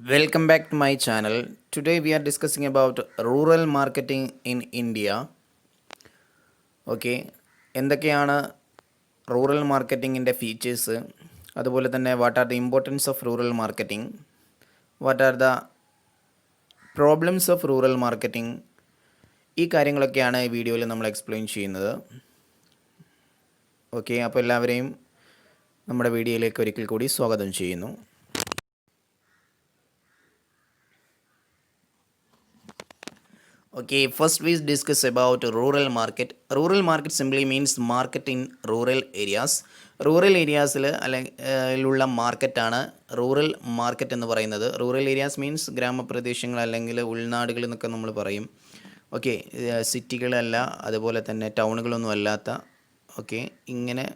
Welcome back to my channel. Today we are discussing about rural marketing in India. Okay, എന്തൊക്കെയാണ് rural മാർക്കറ്റിങ്ങിൻ്റെ features, അതുപോലെ തന്നെ what are the importance of rural marketing, what are the problems of rural marketing, ഈ കാര്യങ്ങളൊക്കെയാണ് ഈ വീഡിയോയിൽ നമ്മൾ explain ചെയ്യുന്നത്. Okay, അപ്പോൾ എല്ലാവരെയും നമ്മുടെ വീഡിയോയിലേക്ക് ഒരിക്കൽ കൂടി സ്വാഗതം ചെയ്യുന്നു. Okay, first we discuss about rural market. Rural market simply means market in rural areas. Rural ഏരിയാസിൽ ഉള്ള മാർക്കറ്റാണ് റൂറൽ മാർക്കറ്റ് എന്ന് പറയുന്നത്. റൂറൽ ഏരിയാസ് മീൻസ് ഗ്രാമപ്രദേശങ്ങൾ അല്ലെങ്കിൽ ഉൾനാടുകൾ എന്നൊക്കെ നമ്മൾ പറയും. ഓക്കെ, സിറ്റികളല്ല, അതുപോലെ തന്നെ ടൗണുകളൊന്നും അല്ലാത്ത, ഓക്കെ, ഇങ്ങനെ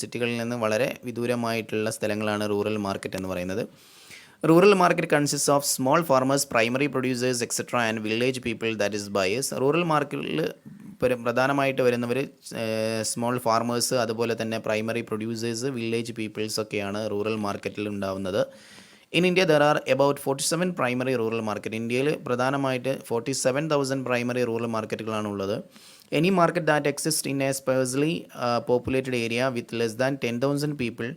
സിറ്റികളിൽ നിന്ന് വളരെ വിദൂരമായിട്ടുള്ള സ്ഥലങ്ങളാണ് റൂറൽ മാർക്കറ്റ് എന്ന് പറയുന്നത്. Rural market consists of small farmers, primary producers, etc. and village people, that is buyers. Rural മാർക്കറ്റിൽ പ്രധാനമായിട്ട് വരുന്നവർ സ്മോൾ ഫാർമേഴ്സ്, അതുപോലെ തന്നെ പ്രൈമറി പ്രൊഡ്യൂസേഴ്സ്, വില്ലേജ് പീപ്പിൾസ് ഒക്കെയാണ് റൂറൽ മാർക്കറ്റിൽ ഉണ്ടാവുന്നത്. In India there are about 47 primary rural market. ഇന്ത്യയിൽ പ്രധാനമായിട്ട് 47,000 പ്രൈമറി റൂറൽ മാർക്കറ്റുകളാണ് ഉള്ളത്. Any market that exist in a sparsely populated area with less than 10,000 people,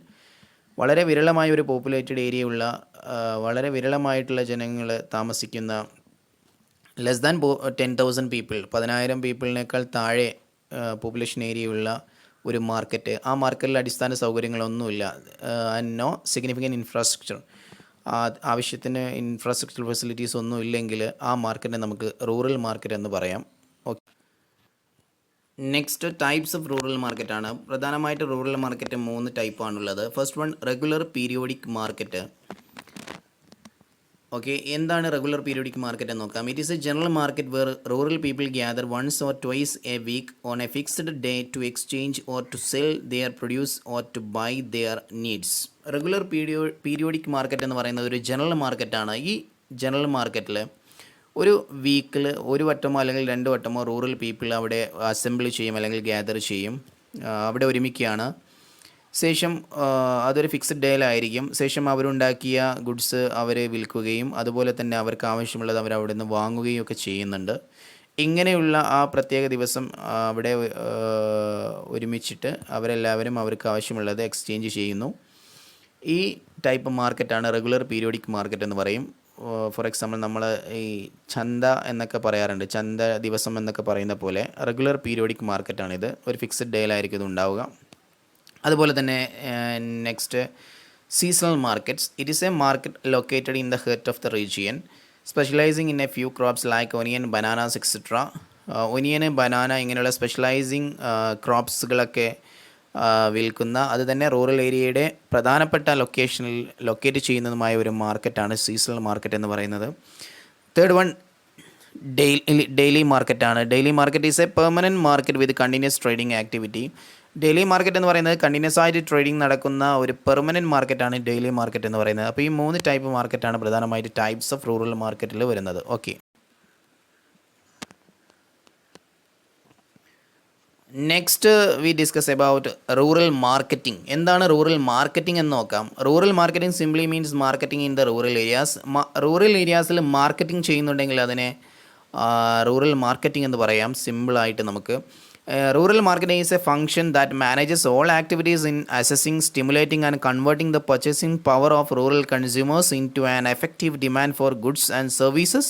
വളരെ വിരളമായ ഒരു പോപ്പുലേറ്റഡ് ഏരിയ ഉള്ള, വളരെ വിരളമായിട്ടുള്ള ജനങ്ങൾ താമസിക്കുന്ന, ലെസ് ദാൻ 10,000 പീപ്പിൾ, 10,000 പീപ്പിളിനേക്കാൾ താഴെ പോപ്പുലേഷൻ ഏരിയയുള്ള ഒരു മാർക്കറ്റ്. ആ മാർക്കറ്റിൽ അടിസ്ഥാന സൗകര്യങ്ങളൊന്നുമില്ല, നോ സിഗ്നിഫിക്കൻറ്റ് ഇൻഫ്രാസ്ട്രക്ചർ, ആവശ്യത്തിന് ഇൻഫ്രാസ്ട്രക്ചർ ഫെസിലിറ്റീസ് ഒന്നും ഇല്ലെങ്കിൽ ആ മാർക്കറ്റിനെ നമുക്ക് റൂറൽ മാർക്കറ്റ് എന്ന് പറയാം. Okay, next types of rural market ആണ്. പ്രധാനമായിട്ട് റൂറൽ മാർക്കറ്റ് 3 ടൈപ്പാണുള്ളത്. First one, regular periodic market. Okay, എന്താണ് റെഗുലർ പീരിയോഡിക് മാർക്കറ്റ് എന്ന് നോക്കാം. It is a general market where rural people gather once or twice a week on a fixed day to exchange or to sell their produce or to buy their needs. Regular periodic market എന്ന് പറയുന്നത് ഒരു general മാർക്കറ്റാണ്. ഈ general മാർക്കറ്റിൽ ഒരു വീക്കിൽ ഒരു വട്ടമോ അല്ലെങ്കിൽ 2 വട്ടമോ റൂറൽ പീപ്പിൾ അവിടെ അസംബിൾ ചെയ്യും അല്ലെങ്കിൽ ഗ്യാദർ ചെയ്യും, അവിടെ ഒരുമിക്കുകയാണ്. ശേഷം അതൊരു ഫിക്സഡ് ഡേയിലായിരിക്കും. ശേഷം അവരുണ്ടാക്കിയ ഗുഡ്സ് അവർ വിൽക്കുകയും അതുപോലെ തന്നെ അവർക്ക് ആവശ്യമുള്ളത് അവർ അവിടെ നിന്ന് വാങ്ങുകയും ഒക്കെ ചെയ്യുന്നുണ്ട്. ഇങ്ങനെയുള്ള ആ പ്രത്യേക ദിവസം അവിടെ ഒരുമിച്ചിട്ട് അവരെല്ലാവരും അവർക്ക് ആവശ്യമുള്ളത് എക്സ്ചേഞ്ച് ചെയ്യുന്നു. ഈ ടൈപ്പ് മാർക്കറ്റാണ് റെഗുലർ പീരിയോഡിക് മാർക്കറ്റ് എന്ന് പറയും. ഫോർ എക്സാമ്പിൾ നമ്മൾ ഈ ചന്ത എന്നൊക്കെ പറയാറുണ്ട്, ചന്ത ദിവസം എന്നൊക്കെ പറയുന്ന പോലെ റെഗുലർ പീരിയോഡിക് മാർക്കറ്റാണിത്. ഒരു ഫിക്സഡ് ഡേയിലായിരിക്കും ഇത് ഉണ്ടാവുക. അതുപോലെ തന്നെ next, seasonal markets. It is A market located in the heart of the region, സ്പെഷ്യലൈസിങ് in A few crops like onion, bananas etcetera. Onion, banana ഇങ്ങനെയുള്ള സ്പെഷ്യലൈസിങ് ക്രോപ്സുകളൊക്കെ വിൽക്കുന്ന, അത് തന്നെ റൂറൽ ഏരിയയുടെ പ്രധാനപ്പെട്ട ലൊക്കേഷനിൽ ലൊക്കേറ്റ് ചെയ്യുന്നതുമായ ഒരു മാർക്കറ്റാണ് സീസണൽ മാർക്കറ്റ് എന്ന് പറയുന്നത്. തേർഡ് വൺ, ഡെയിലി മാർക്കറ്റാണ്. Daily market is a permanent market with continuous trading activity. Daily market എന്ന് പറയുന്നത് കണ്ടിന്യൂസ് ആയിട്ട് ട്രേഡിംഗ് നടക്കുന്ന ഒരു പെർമനൻറ്റ് മാർക്കറ്റാണ് ഡെയിലി മാർക്കറ്റ് എന്ന് പറയുന്നത്. അപ്പോൾ ഈ 3 ടൈപ്പ് മാർക്കറ്റാണ് പ്രധാനമായിട്ട് ടൈപ്സ് ഓഫ് റൂറൽ മാർക്കറ്റിൽ വരുന്നത്. Okay, next we discuss about rural marketing. എന്താണ് റൂറൽ മാർക്കറ്റിംഗ് എന്ന് നോക്കാം. Rural marketing simply means marketing in the rural areas. Rural ഏരിയാസിൽ മാർക്കറ്റിംഗ് ചെയ്യുന്നുണ്ടെങ്കിൽ അതിനെ റൂറൽ മാർക്കറ്റിംഗ് എന്ന് പറയാം സിമ്പിളായിട്ട് നമുക്ക്. Rural marketing is a function that manages all activities in assessing, stimulating and converting the purchasing power of rural consumers into an effective demand for goods and services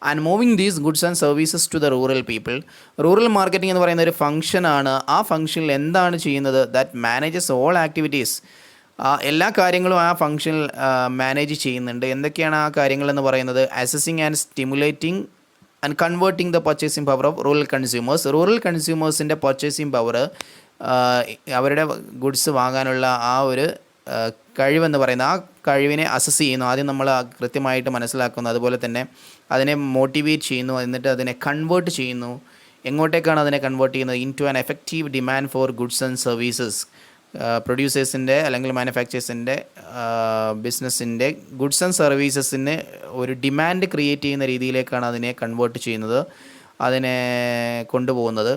and moving these goods and services to the rural people. Rural marketing എന്ന് പറയുന്ന ഒരു ഫംഗ്ഷനാണ്. ആ ഫംഗ്ഷനിൽ എന്താണ് ചെയ്യുന്നത്? That manages all activities. എല്ലാ കാര്യങ്ങളും ആ ഫംഗ്ഷനിൽ മാനേജ് ചെയ്യുന്നുണ്ട്. എന്തൊക്കെയാണ് ആ കാര്യങ്ങളെന്ന് പറയുന്നത്? Assessing and stimulating and converting the purchasing power of rural consumers. Rural കൺസ്യൂമേഴ്സിൻ്റെ പർച്ചേസിംഗ് പവർ, അവരുടെ ഗുഡ്സ് വാങ്ങാനുള്ള ആ ഒരു കഴിവെന്ന് പറയുന്നത്, ആ കഴിവിനെ അസസ് ചെയ്യുന്നു. ആദ്യം നമ്മൾ കൃത്യമായിട്ട് മനസ്സിലാക്കുന്നു, അതുപോലെ തന്നെ അതിനെ മോട്ടിവേറ്റ് ചെയ്യുന്നു, എന്നിട്ട് അതിനെ കൺവേർട്ട് ചെയ്യുന്നു. എങ്ങോട്ടേക്കാണ് അതിനെ കൺവേർട്ട് ചെയ്യുന്നത്? Into an effective demand for goods and services. പ്രൊഡ്യൂസേഴ്സിൻ്റെ അല്ലെങ്കിൽ മാനുഫാക്ചേഴ്സിൻ്റെ ബിസിനസ്സിൻ്റെ ഗുഡ്സ് ആൻഡ് സർവീസസിന് ഒരു ഡിമാൻഡ് ക്രിയേറ്റ് ചെയ്യുന്ന രീതിയിലേക്കാണ് അതിനെ കൺവേർട്ട് ചെയ്യുന്നത്, അതിനെ കൊണ്ടുപോകുന്നത്.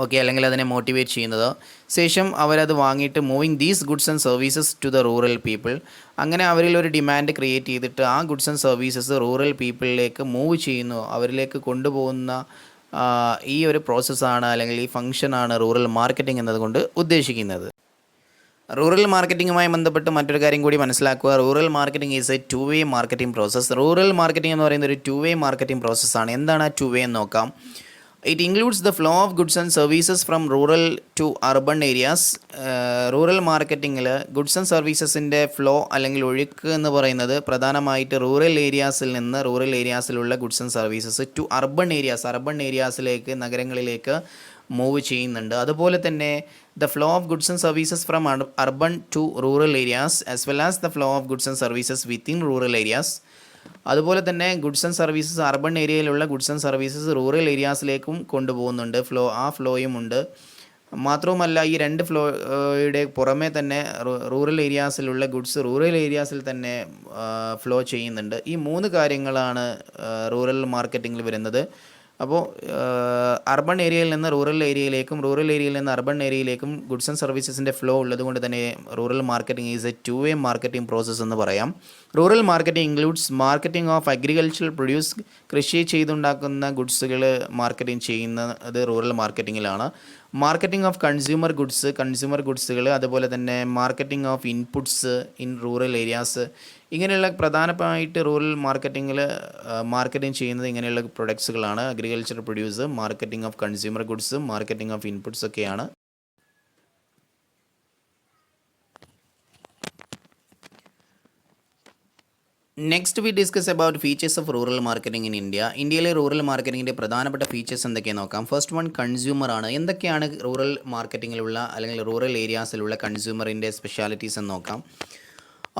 ഓക്കെ, അല്ലെങ്കിൽ അതിനെ മോട്ടിവേറ്റ് ചെയ്യുന്നത്. ശേഷം അവരത് വാങ്ങിയിട്ട് moving these goods and services to the rural people. അങ്ങനെ അവരിൽ ഒരു ഡിമാൻഡ് ക്രിയേറ്റ് ചെയ്തിട്ട് ആ ഗുഡ്സ് ആൻഡ് സർവീസസ് റൂറൽ പീപ്പിളിലേക്ക് മൂവ് ചെയ്യുന്നു, അവരിലേക്ക് കൊണ്ടുപോകുന്ന ഈ ഒരു പ്രോസസ്സാണ് അല്ലെങ്കിൽ ഈ ഫംഗ്ഷനാണ് റൂറൽ മാർക്കറ്റിംഗ് എന്നതുകൊണ്ട് ഉദ്ദേശിക്കുന്നത്. റൂറൽ മാർക്കറ്റിങ്ങുമായി ബന്ധപ്പെട്ട് മറ്റൊരു കാര്യം കൂടി മനസ്സിലാക്കുക. Rural marketing is a two way marketing process. Rural marketing എന്ന് പറയുന്നത് ഒരു ടു വേ മാർക്കറ്റിംഗ് പ്രോസസ്സാണ്. എന്താണ് ആ ടു വേ എന്ന് നോക്കാം. It includes the flow of goods and services from rural to urban areas. Rural മാർക്കറ്റിങ്ങിൽ ഗുഡ്സ് ആൻഡ് സർവീസസിൻ്റെ ഫ്ലോ അല്ലെങ്കിൽ ഒഴുക്ക് എന്ന് പറയുന്നത് പ്രധാനമായിട്ട് റൂറൽ ഏരിയാസിൽ നിന്ന് റൂറൽ ഏരിയാസിലുള്ള goods and services to urban ഏരിയാസിലേക്ക് നഗരങ്ങളിലേക്ക് മൂവ് ചെയ്യുന്നുണ്ട്. അതുപോലെ തന്നെ the flow of goods and services from urban to rural areas as well as the flow of goods and services within rural areas. അതുപോലെ തന്നെ ഗുഡ്സ് ആൻഡ് സർവീസസ് അർബൺ ഏരിയയിലുള്ള goods and services rural ഏരിയാസിലേക്കും കൊണ്ടുപോകുന്നുണ്ട്. ഫ്ലോയും ഉണ്ട്. മാത്രവുമല്ല ഈ രണ്ട് ഫ്ലോയുടെ പുറമേ തന്നെ റൂറൽ ഏരിയാസിലുള്ള ഗുഡ്സ് റൂറൽ ഏരിയാസിൽ തന്നെ ഫ്ലോ ചെയ്യുന്നുണ്ട്. ഈ മൂന്ന് കാര്യങ്ങളാണ് റൂറൽ മാർക്കറ്റിങ്ങിൽ വരുന്നത്. അപ്പോൾ അർബൺ ഏരിയയിൽ നിന്ന് റൂറൽ ഏരിയയിലേക്കും റൂറൽ ഏരിയയിൽ നിന്ന് അർബൺ ഏരിയയിലേക്കും ഗുഡ്സ് ആൻഡ് സർവീസസിൻ്റെ ഫ്ലോ ഉള്ളതുകൊണ്ട് തന്നെ rural marketing is a two way marketing process എന്ന് പറയാം. Rural marketing includes marketing of agricultural produce. കൃഷി ചെയ്തുണ്ടാക്കുന്ന ഗുഡ്സുകൾ മാർക്കറ്റിംഗ് ചെയ്യുന്നത് റൂറൽ മാർക്കറ്റിങ്ങിലാണ്. മാർക്കറ്റിംഗ് ഓഫ് കൺസ്യൂമർ ഗുഡ്സുകൾ, അതുപോലെ തന്നെ marketing of inputs in rural areas. ഇങ്ങനെയുള്ള പ്രധാനമായിട്ട് റൂറൽ മാർക്കറ്റിങ്ങിൽ മാർക്കറ്റിംഗ് ചെയ്യുന്നത് ഇങ്ങനെയുള്ള പ്രൊഡക്ട്സുകളാണ്. Agriculture produce, marketing of consumer goods, marketing of inputs ഒക്കെയാണ്. Next we discuss about features of rural marketing in India. ഇന്ത്യയിലെ റൂറൽ മാർക്കറ്റിങ്ങിൻ്റെ പ്രധാനപ്പെട്ട ഫീച്ചേഴ്സ് എന്തൊക്കെയാണ് നോക്കാം. ഫസ്റ്റ് വൺ, കൺസ്യൂമർ ആണ്. എന്തൊക്കെയാണ് റൂറൽ മാർക്കറ്റിങ്ങിലുള്ള അല്ലെങ്കിൽ റൂറൽ ഏരിയാസിലുള്ള കൺസ്യൂമറിൻ്റെ സ്പെഷ്യാലിറ്റീസ് എന്ന് നോക്കാം.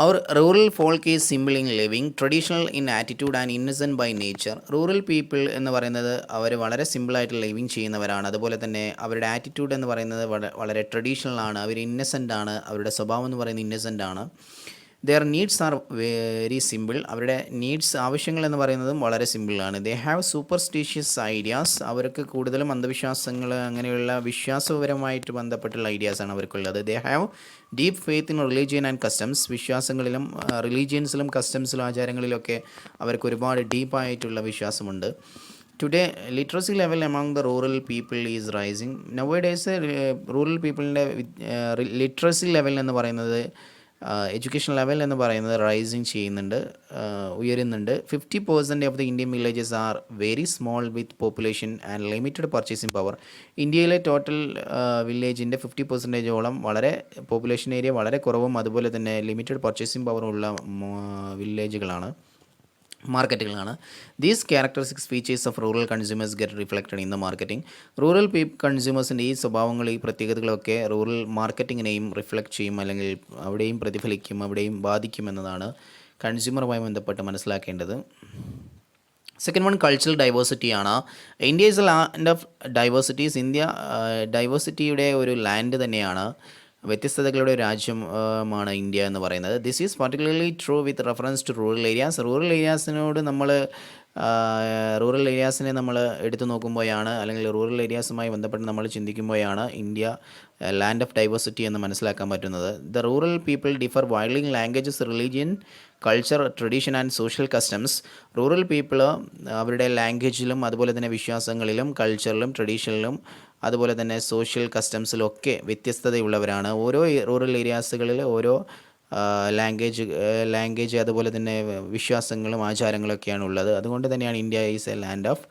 അവർ rural folk is simple in living, traditional in attitude and innocent by nature. Rural people എന്ന് പറയുന്നത് അവർ വളരെ സിമ്പിളായിട്ട് ലിവിങ് ചെയ്യുന്നവരാണ്. അതുപോലെ തന്നെ അവരുടെ ആറ്റിറ്റ്യൂഡ് എന്ന് പറയുന്നത് വളരെ ട്രഡീഷണൽ ആണ്. അവർ ഇന്നസെൻ്റ് ആണ്. അവരുടെ സ്വഭാവം എന്ന് പറയുന്നത് ഇന്നസെൻ്റ് ആണ്. Their needs are very simple. അവരുടെ ആവശ്യങ്ങൾ എന്ന് പറയുന്നതും വളരെ സിമ്പിളാണ്. They have superstitious ideas. അവർക്ക് കൂടുതലും അന്ധവിശ്വാസങ്ങൾ, അങ്ങനെയുള്ള വിശ്വാസപരമായിട്ട് ബന്ധപ്പെട്ടുള്ള ഐഡിയാസാണ് അവർക്കുള്ളത്. They have deep faith in religion and customs. വിശ്വാസങ്ങളിലും റിലീജിയൻസിലും കസ്റ്റംസിലും ആചാരങ്ങളിലൊക്കെ അവർക്ക് ഒരുപാട് ഡീപ്പായിട്ടുള്ള വിശ്വാസമുണ്ട്. Today literacy level among the rural people is rising. Nowadays rural പീപ്പിളിൻ്റെ ലിറ്ററസി ലെവൽ എന്ന് പറയുന്നത്, എഡ്യൂക്കേഷൻ ലെവൽ എന്ന് പറയുന്നത് റൈസിങ് ചെയ്യുന്നുണ്ട്, ഉയരുന്നുണ്ട്. 50% of the Indian villages are very small with population and limited purchasing power. ഇന്ത്യയിലെ ടോട്ടൽ വില്ലേജിൻ്റെ 50%ഓളം വളരെ പോപ്പുലേഷൻ ഏരിയ വളരെ കുറവും അതുപോലെ തന്നെ ലിമിറ്റഡ് പർച്ചേസിംഗ് പവറും ഉള്ള മാർക്കറ്റുകളാണ്. These characteristics features of rural consumers get reflected in the marketing. Rural കൺസ്യൂമേഴ്സിൻ്റെ ഈ സ്വഭാവങ്ങൾ, ഈ പ്രത്യേകതകളൊക്കെ റൂറൽ മാർക്കറ്റിങ്ങിനെയും റിഫ്ലക്റ്റ് ചെയ്യും, അല്ലെങ്കിൽ അവിടെയും പ്രതിഫലിക്കും, അവിടെയും ബാധിക്കും എന്നതാണ് കൺസ്യൂമറുമായി ബന്ധപ്പെട്ട് മനസ്സിലാക്കേണ്ടത്. സെക്കൻഡ് വൺ, കൾച്ചറൽ ഡൈവേഴ്സിറ്റിയാണ്. India is a land of diversities. India ഡൈവേഴ്സിറ്റിയുടെ ഒരു ലാൻഡ് തന്നെയാണ്. വ്യത്യസ്തതകളുടെ രാജ്യമാണ് ഇന്ത്യ എന്ന് പറയുന്നത്. This is particularly true with reference to rural areas. Rural ഏരിയാസിനെ നമ്മൾ എടുത്തു നോക്കുമ്പോഴാണ്, അല്ലെങ്കിൽ റൂറൽ ഏരിയാസുമായി ബന്ധപ്പെട്ട് നമ്മൾ ചിന്തിക്കുമ്പോഴാണ് ഇന്ത്യ ലാൻഡ് ഓഫ് ഡൈവേഴ്സിറ്റി എന്ന് മനസ്സിലാക്കാൻ പറ്റുന്നത്. The rural people differ widely in languages, religion, culture, tradition and social customs. Rural people അവരുടെ ലാംഗ്വേജിലും അതുപോലെ തന്നെ വിശ്വാസങ്ങളിലും കൾച്ചറിലും ട്രഡീഷനിലും അതുപോലെ തന്നെ സോഷ്യൽ കസ്റ്റംസിലൊക്കെ വ്യത്യസ്തതയുള്ളവരാണ്. ഓരോ റൂറൽ ഏരിയാസുകളിൽ ഓരോ ലാംഗ്വേജ് അതുപോലെ തന്നെ വിശ്വാസങ്ങളും ആചാരങ്ങളൊക്കെയാണ് ഉള്ളത്. അതുകൊണ്ട് തന്നെയാണ് India is a land of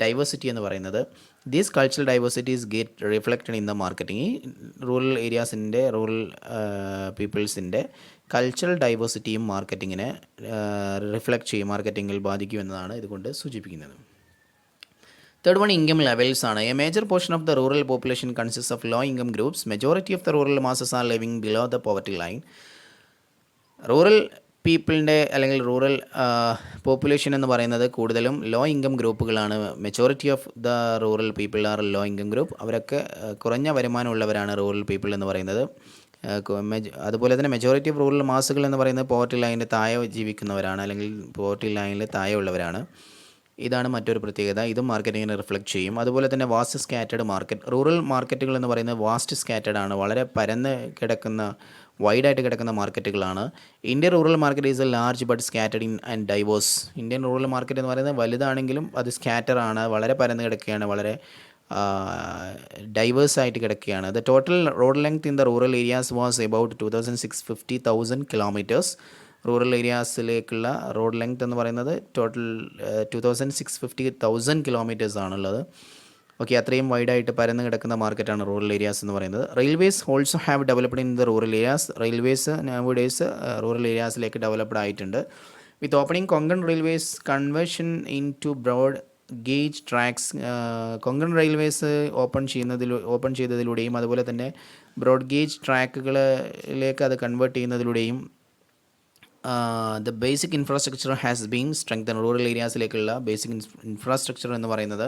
diversity എന്ന് പറയുന്നത്. These cultural diversities get reflected in the marketing. ഈ റൂറൽ ഏരിയാസിൻ്റെ റൂറൽ പീപ്പിൾസിൻ്റെ കൾച്ചറൽ ഡൈവേഴ്സിറ്റിയും മാർക്കറ്റിങ്ങിനെ റിഫ്ലക്റ്റ് ചെയ്യും, മാർക്കറ്റിങ്ങിൽ ബാധിക്കുമെന്നതാണ് ഇതുകൊണ്ട് സൂചിപ്പിക്കുന്നത്. തേർഡ് വൺ, ഇൻകം ലെവൽസ് ആണ്. A major portion of the rural population consist of low income groups. Majority of the rural masses are living below the poverty line. Rural പീപ്പിളിൻ്റെ അല്ലെങ്കിൽ റൂറൽ പോപ്പുലേഷൻ എന്ന് പറയുന്നത് കൂടുതലും ലോ ഇൻകം ഗ്രൂപ്പുകളാണ്. Majority of the rural people are low income group. അവരൊക്കെ കുറഞ്ഞ വരുമാനമുള്ളവരാണ് rural people എന്ന് പറയുന്നത്. അതുപോലെ തന്നെ മെജോറിറ്റി ഓഫ് റൂറൽ മാസുകൾ എന്ന് പറയുന്നത് പോവർട്ടി ലൈനിൻ്റെ താഴെ ജീവിക്കുന്നവരാണ്, അല്ലെങ്കിൽ പോവർട്ടി ലൈനിൽ താഴെ ഉള്ളവരാണ്. ഇതാണ് മറ്റൊരു പ്രത്യേകത. ഇതും മാർക്കറ്റിങ്ങിനെ റിഫ്ലക്റ്റ് ചെയ്യും. അതുപോലെ തന്നെ വാസ്റ്റ് സ്കാറ്റേഡ് മാർക്കറ്റ്. റൂറൽ മാർക്കറ്റുകൾ എന്ന് പറയുന്നത് വാസ്റ്റ് സ്കാറ്റേഡ് ആണ്, വളരെ പരന്ന് കിടക്കുന്ന വൈഡായിട്ട് കിടക്കുന്ന മാർക്കറ്റുകളാണ്. Indian rural market is a large but scattered in and diverse. Indian rural market എന്ന് പറയുന്നത് വലുതാണെങ്കിലും അത് സ്കാറ്റർ ആണ്, വളരെ പരന്ന് കിടക്കുകയാണ്, വളരെ ഡൈവേഴ്സായിട്ട് കിടക്കുകയാണ്. The total road length in the rural areas was about 2,650,000 kilometres. Rural ഏരിയാസിലേക്കുള്ള റോഡ് ലെങ്ത് എന്ന് പറയുന്നത് ടോട്ടൽ 2,650,000 കിലോമീറ്റേഴ്സ് ആണുള്ളത്. ഓക്കെ, അത്രയും വൈഡായിട്ട് പരന്ന് കിടക്കുന്ന മാർക്കറ്റാണ് റൂറൽ ഏരിയാസ് എന്ന് പറയുന്നത്. Railways also have developed in the rural areas. Railways nowadays rural ഏരിയാസിലേക്ക് ഡെവലപ്ഡ് ആയിട്ടുണ്ട്. With opening Konkan railways conversion into broad gauge tracks. Konkan railways open ചെയ്തതിലൂടെയും അതുപോലെ തന്നെ ബ്രോഡ് ഗേജ് ട്രാക്കുകളിലേക്ക് അത് കൺവേർട്ട് ചെയ്യുന്നതിലൂടെയും the basic infrastructure has been strengthen. Rural ഏരിയാസിലേക്കുള്ള basic infrastructure എന്ന് പറയുന്നത്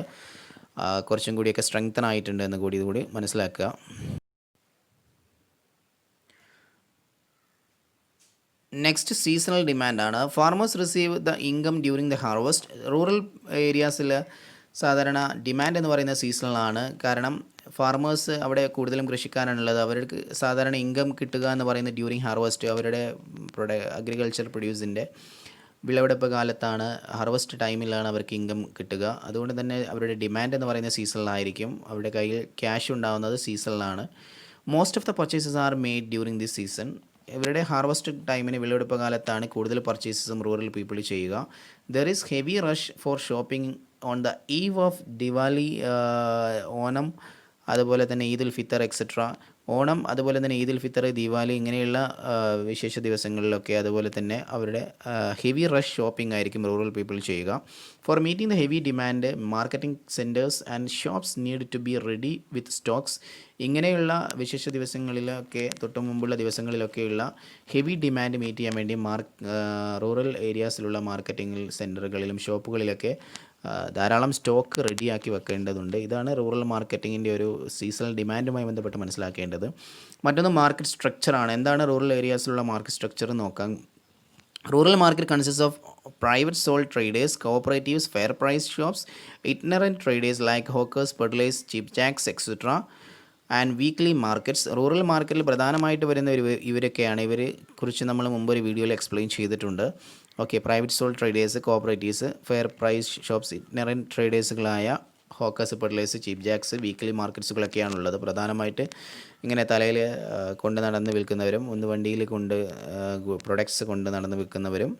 കുറച്ചും കൂടിയൊക്കെ സ്ട്രെങ്തൻ ആയിട്ടുണ്ട് എന്ന് കൂടി മനസ്സിലാക്കുക. നെക്സ്റ്റ് സീസണൽ ഡിമാൻഡാണ്. Farmers receive the income during the harvest. Rural ഏരിയാസിൽ സാധാരണ ഡിമാൻഡ് എന്ന് പറയുന്നത് സീസണലാണ്. കാരണം ഫാർമേഴ്സ് അവിടെ കൂടുതലും കൃഷിക്കാരാണുള്ളത്. അവർക്ക് സാധാരണ ഇൻകം കിട്ടുക എന്ന് പറയുന്നത് ഡ്യൂറിങ് ഹാർവസ്റ്റ്, അവരുടെ അഗ്രികൾച്ചർ പ്രൊഡ്യൂസിൻ്റെ വിളവെടുപ്പ് കാലത്താണ്, ഹാർവസ്റ്റ് ടൈമിലാണ് അവർക്ക് ഇൻകം കിട്ടുക. അതുകൊണ്ട് തന്നെ അവരുടെ ഡിമാൻഡ് എന്ന് പറയുന്നത് സീസണിലായിരിക്കും. അവരുടെ കയ്യിൽ ക്യാഷ് ഉണ്ടാകുന്നത് സീസണിലാണ്. Most of the purchases are made during this season. ഇവരുടെ ഹാർവസ്റ്റ് ടൈമിന് വിളവെടുപ്പ് കാലത്താണ് കൂടുതൽ പർച്ചേസസും റൂറൽ പീപ്പിൾ ചെയ്യുക. There is heavy rush for shopping on the eve of Diwali, Onam, അതുപോലെ തന്നെ ഈദ് ഉൽ ഫിത്തർ എക്സെട്ര. ഓണം, അതുപോലെ തന്നെ ഈദ് ഉൽ ഫിത്തർ, ദിവാലി ഇങ്ങനെയുള്ള വിശേഷ ദിവസങ്ങളിലൊക്കെ അതുപോലെ തന്നെ അവരുടെ ഹെവി റഷ് ഷോപ്പിംഗ് ആയിരിക്കും റൂറൽ പീപ്പിൾ ചെയ്യുക. For meeting the heavy demand marketing centres and shops need to be ready with stocks. ഇങ്ങനെയുള്ള വിശേഷ ദിവസങ്ങളിലൊക്കെ തൊട്ട് മുമ്പുള്ള ദിവസങ്ങളിലൊക്കെയുള്ള ഹെവി ഡിമാൻഡ് മീറ്റ് ചെയ്യാൻ വേണ്ടി റൂറൽ ഏരിയാസിലുള്ള മാർക്കറ്റിംഗ് സെൻറ്ററുകളിലും ഷോപ്പുകളിലൊക്കെ ധാരാളം സ്റ്റോക്ക് റെഡിയാക്കി വെക്കേണ്ടതുണ്ട്. ഇതാണ് റൂറൽ മാർക്കറ്റിങ്ങിൻ്റെ ഒരു സീസണൽ ഡിമാൻഡുമായി ബന്ധപ്പെട്ട് മനസ്സിലാക്കേണ്ടത്. മറ്റൊന്ന് മാർക്കറ്റ് സ്ട്രക്ചറാണ്. എന്താണ് റൂറൽ ഏരിയാസിലുള്ള മാർക്കറ്റ് സ്ട്രക്ചർ നോക്കാം. Rural market consist of private sole traders, cooperatives, fair price shops, itinerant traders like hawkers, peddlers, cheap jacks etcetera and weekly markets. Rural മാർക്കറ്റിൽ പ്രധാനമായിട്ട് വരുന്ന ഇവരൊക്കെയാണ്. ഇവരെ കുറിച്ച് നമ്മൾ മുമ്പ് ഒരു വീഡിയോയിൽ എക്സ്പ്ലെയിൻ ചെയ്തിട്ടുണ്ട്. Okay, private sole traders, cooperatives, fair price shops, ignorant ട്രേഡേഴ്സുകളായ hawkers, peddlers, cheap jacks, weekly മാർക്കറ്റ്സുകളൊക്കെയാണുള്ളത്. പ്രധാനമായിട്ട് ഇങ്ങനെ തലയിൽ കൊണ്ട് നടന്ന് വിൽക്കുന്നവരും വണ്ടിയിൽ പ്രൊഡക്ട്സ് കൊണ്ട് നടന്ന് വിൽക്കുന്നവരും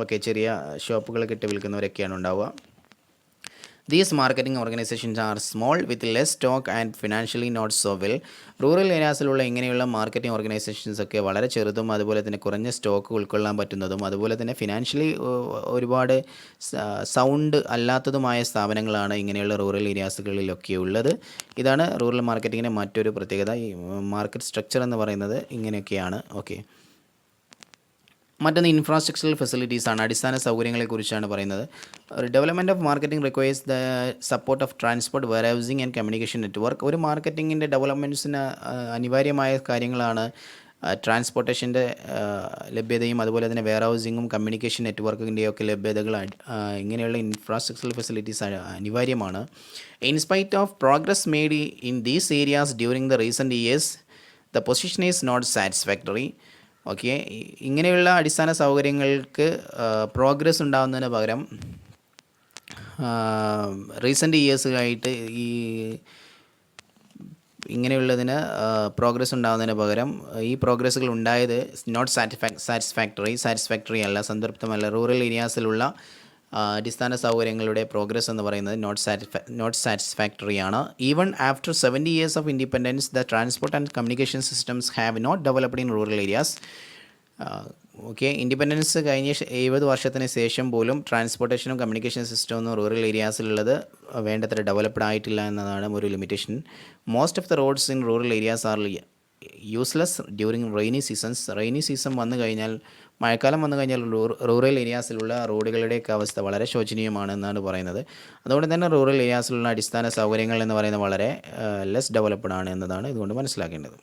ഒക്കെ ചെറിയ ഷോപ്പുകളൊക്കെ ഇട്ട് വിൽക്കുന്നവരൊക്കെയാണ് ഉണ്ടാവുക. These marketing organizations are small with less stock and financially not so well. Rural ഏരിയാസിലുള്ള ഇങ്ങനെയുള്ള മാർക്കറ്റിംഗ് ഓർഗനൈസേഷൻസ് ഒക്കെ വളരെ ചെറുതും അതുപോലെ തന്നെ കുറഞ്ഞ സ്റ്റോക്ക് ഉൾക്കൊള്ളാൻ പറ്റുന്നതും അതുപോലെ തന്നെ ഫിനാൻഷ്യലി ഒരുപാട് സൗണ്ട് അല്ലാത്തതുമായ സ്ഥാപനങ്ങളാണ് ഇങ്ങനെയുള്ള റൂറൽ ഏരിയാസുകളിലൊക്കെ ഉള്ളത്. ഇതാണ് റൂറൽ മാർക്കറ്റിങ്ങിൻ്റെ മറ്റൊരു പ്രത്യേകത. ഈ മാർക്കറ്റ് സ്ട്രക്ചർ എന്ന് പറയുന്നത് ഇങ്ങനെയൊക്കെയാണ്. ഓക്കെ, മറ്റൊന്ന് ഇൻഫ്രാസ്ട്രക്ചറൽ ഫെസിലിറ്റീസ് ആണ്. അടിസ്ഥാന സൗകര്യങ്ങളെക്കുറിച്ചാണ് പറയുന്നത്. Development of marketing requires the support of transport, warehousing and communication network. ഒരു മാർക്കറ്റിങ്ങിൻ്റെ ഡെവലപ്മെൻറ്റ്സിന് അനിവാര്യമായ കാര്യങ്ങളാണ് ട്രാൻസ്പോർട്ടേഷൻ്റെ ലഭ്യതയും അതുപോലെ തന്നെ വെയർഹൗസിങ്ങും കമ്മ്യൂണിക്കേഷൻ നെറ്റ്വർക്കിൻ്റെയൊക്കെ ലഭ്യതകൾ. ഇങ്ങനെയുള്ള ഇൻഫ്രാസ്ട്രക്ചറൽ ഫെസിലിറ്റീസ് അനിവാര്യമാണ്. In spite of progress made in these areas during the recent years the position is not satisfactory. Okay, ഇങ്ങനെയുള്ള അടിസ്ഥാന സൗകര്യങ്ങൾക്ക് പ്രോഗ്രസ് ഉണ്ടാകുന്നതിന് പകരം റീസെൻറ്റ് ഇയേഴ്സായിട്ട് ഇങ്ങനെയുള്ളതിന് പ്രോഗ്രസ് ഉണ്ടാകുന്നതിന് പകരം ഈ പ്രോഗ്രസ്സുകൾ ഉണ്ടായത് നോട്ട് സാറ്റിസ്ഫാക്ടറി അല്ല, സംതൃപ്തമല്ല. റൂറൽ ഏരിയാസിലുള്ള അടിസ്ഥാന സൗകര്യങ്ങളുടെ പ്രോഗ്രസ് എന്ന് പറയുന്നത് നോട്ട് സാറ്റിസ്ഫാക്ടറി ആണ്. Even after 70 years of independence the transport and communication systems have not developed in rural areas. Okay, independence കഴിഞ്ഞ 70 വർഷത്തിന് ശേഷം പോലും ട്രാൻസ്പോർട്ടേഷനും കമ്മ്യൂണിക്കേഷൻ സിസ്റ്റമൊന്നും റൂറൽ ഏരിയാസിലുള്ളത് വേണ്ടത്ര ഡെവലപ്ഡ് ആയിട്ടില്ല എന്നതാണ് ഒരു limitation. Most of the roads in rural areas are useless during rainy seasons. Rainy season വന്നു കഴിഞ്ഞാൽ, മഴക്കാലം വന്നു കഴിഞ്ഞാൽ റൂറൽ ഏരിയാസിലുള്ള റോഡുകളുടെയൊക്കെ അവസ്ഥ വളരെ ശോചനീയമാണ് എന്നാണ് പറയുന്നത്. അതുകൊണ്ട് തന്നെ റൂറൽ ഏരിയാസിലുള്ള അടിസ്ഥാന സൗകര്യങ്ങൾ എന്ന് പറയുന്നത് വളരെ ലെസ് ഡെവലപ്ഡ് ആണ് എന്നതാണ് ഇതുകൊണ്ട് മനസ്സിലാക്കേണ്ടത്.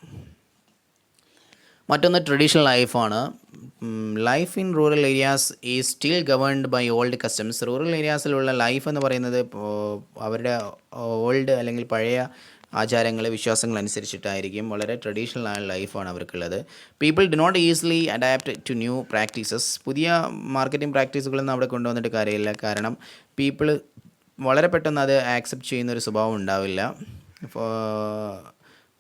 മറ്റൊന്ന് ട്രഡീഷണൽ ലൈഫാണ്. Life in rural areas is still governed by old customs. Rural ഏരിയാസിലുള്ള ലൈഫ് എന്ന് പറയുന്നത് അവരുടെ ഓൾഡ് അല്ലെങ്കിൽ പഴയ ആചാരങ്ങൾ, വിശ്വാസങ്ങൾ അനുസരിച്ചിട്ടായിരിക്കും. വളരെ ട്രഡീഷണൽ ആയ ലൈഫാണ് അവർക്കുള്ളത്. People do not easily adapt to new practices. പുതിയ മാർക്കറ്റിംഗ് പ്രാക്ടീസുകളൊന്നും അവിടെ കൊണ്ടുവന്നിട്ട് കാര്യമില്ല. കാരണം പീപ്പിൾ വളരെ പെട്ടെന്ന് അത് ആക്സെപ്റ്റ് ചെയ്യുന്നൊരു സ്വഭാവം ഉണ്ടാവില്ല.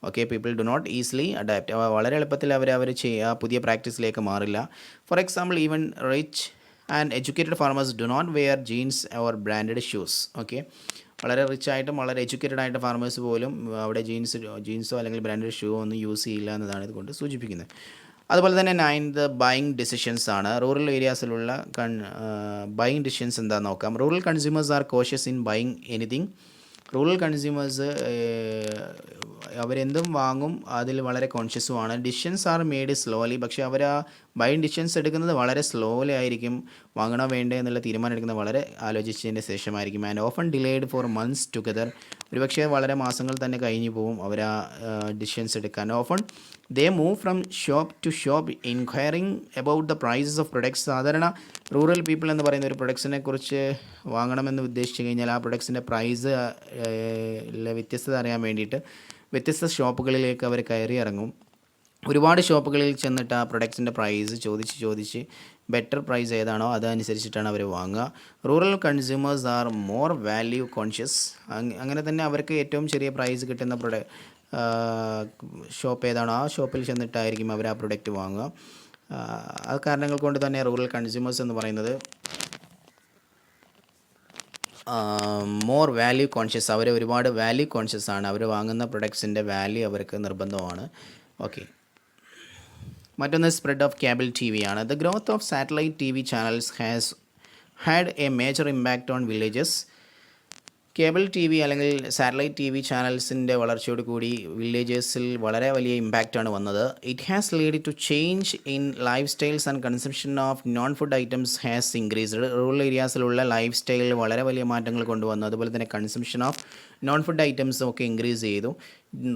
Okay, people do not easily adapt. വളരെ എളുപ്പത്തിൽ അവർ ആ പുതിയ പ്രാക്ടീസിലേക്ക് മാറില്ല. For example, even rich and educated farmers do not wear jeans or branded shoes. Okay, വളരെ റിച്ച് ആയിട്ടും വളരെ എഡ്യൂക്കേറ്റഡ് ആയിട്ട് ഫാർമേഴ്സ് പോലും അവിടെ ജീൻസോ അല്ലെങ്കിൽ ബ്രാൻഡഡ് ഷൂ ഒന്നും യൂസ് ചെയ്യില്ല എന്നതാണ് ഇതുകൊണ്ട് സൂചിപ്പിക്കുന്നത്. അതുപോലെ തന്നെ 9th ബൈയിങ് ഡിസിഷൻസ് ആണ്. റൂറൽ ഏരിയാസിലുള്ള ബൈയിങ് ഡിസിഷൻസ് എന്താണെന്ന് നോക്കാം. Rural consumers are cautious in buying anything. Rural consumers അവരെന്തും വാങ്ങും, അതിൽ വളരെ കോൺഷ്യസുമാണ്. Decisions are made slowly. പക്ഷേ അവർ ആ ബൈയിങ് ഡിസിഷൻസ് എടുക്കുന്നത് വളരെ സ്ലോലി ആയിരിക്കും. വാങ്ങണോ വേണ്ടേ എന്നുള്ള തീരുമാനം എടുക്കുന്നത് വളരെ ആലോചിച്ചതിൻ്റെ ശേഷമായിരിക്കും. And often delayed for months together. ഒരുപക്ഷെ വളരെ മാസങ്ങൾ തന്നെ കഴിഞ്ഞു പോകും അവർ ആ ഡിസിഷൻസ് എടുക്കാൻ. Often they move from shop to shop inquiring about the prices of products. സാധാരണ റൂറൽ പീപ്പിൾ എന്ന് പറയുന്ന ഒരു പ്രൊഡക്ട്സിനെ കുറിച്ച് വാങ്ങണമെന്ന് ഉദ്ദേശിച്ച് കഴിഞ്ഞാൽ ആ പ്രൊഡക്ട്സിൻ്റെ പ്രൈസ് വ്യത്യസ്തത അറിയാൻ വേണ്ടിയിട്ട് വ്യത്യസ്ത ഷോപ്പുകളിലേക്ക് അവർ കയറി ഇറങ്ങും. ഒരുപാട് ഷോപ്പുകളിൽ ചെന്നിട്ട് ആ പ്രൊഡക്ട്സിൻ്റെ പ്രൈസ് ചോദിച്ച് ബെറ്റർ പ്രൈസ് ഏതാണോ അതനുസരിച്ചിട്ടാണ് അവർ വാങ്ങുക. Rural consumers are more value conscious. അങ്ങനെ തന്നെ അവർക്ക് ഏറ്റവും ചെറിയ പ്രൈസ് കിട്ടുന്ന ഷോപ്പ് ഏതാണോ ആ ഷോപ്പിൽ ചെന്നിട്ടായിരിക്കും അവർ ആ പ്രൊഡക്റ്റ് വാങ്ങുക. ആ കാരണങ്ങൾ കൊണ്ട് തന്നെ റൂറൽ കൺസ്യൂമേഴ്സ് എന്ന് പറയുന്നത് മോർ വാല്യൂ കോൺഷ്യസ്. അവർ ഒരുപാട് വാല്യൂ കോൺഷ്യസ് ആണ്. അവർ വാങ്ങുന്ന പ്രൊഡക്ട്സിൻ്റെ വാല്യൂ അവർക്ക് നിർബന്ധമാണ്. ഓക്കെ, മറ്റൊന്ന് spread of cable T V ആണ്. The growth of satellite T V channels has had a major impact on villages. Cable T V അല്ലെങ്കിൽ സാറ്റലൈറ്റ് ടി വി ചാനൽസിൻ്റെ വളർച്ചയോട് കൂടി വില്ലേജസിൽ വളരെ വലിയ ഇമ്പാക്റ്റാണ് വന്നത്. It has lead to change in life styles and consumption of non food items has increased. Rural ഏരിയാസിലുള്ള ലൈഫ് സ്റ്റൈലിൽ വളരെ വലിയ മാറ്റങ്ങൾ കൊണ്ടുവന്നു. അതുപോലെ തന്നെ കൺസംഷൻ ഓഫ് നോൺ ഫുഡ് ഐറ്റംസും ഒക്കെ ഇൻക്രീസ് ചെയ്തു.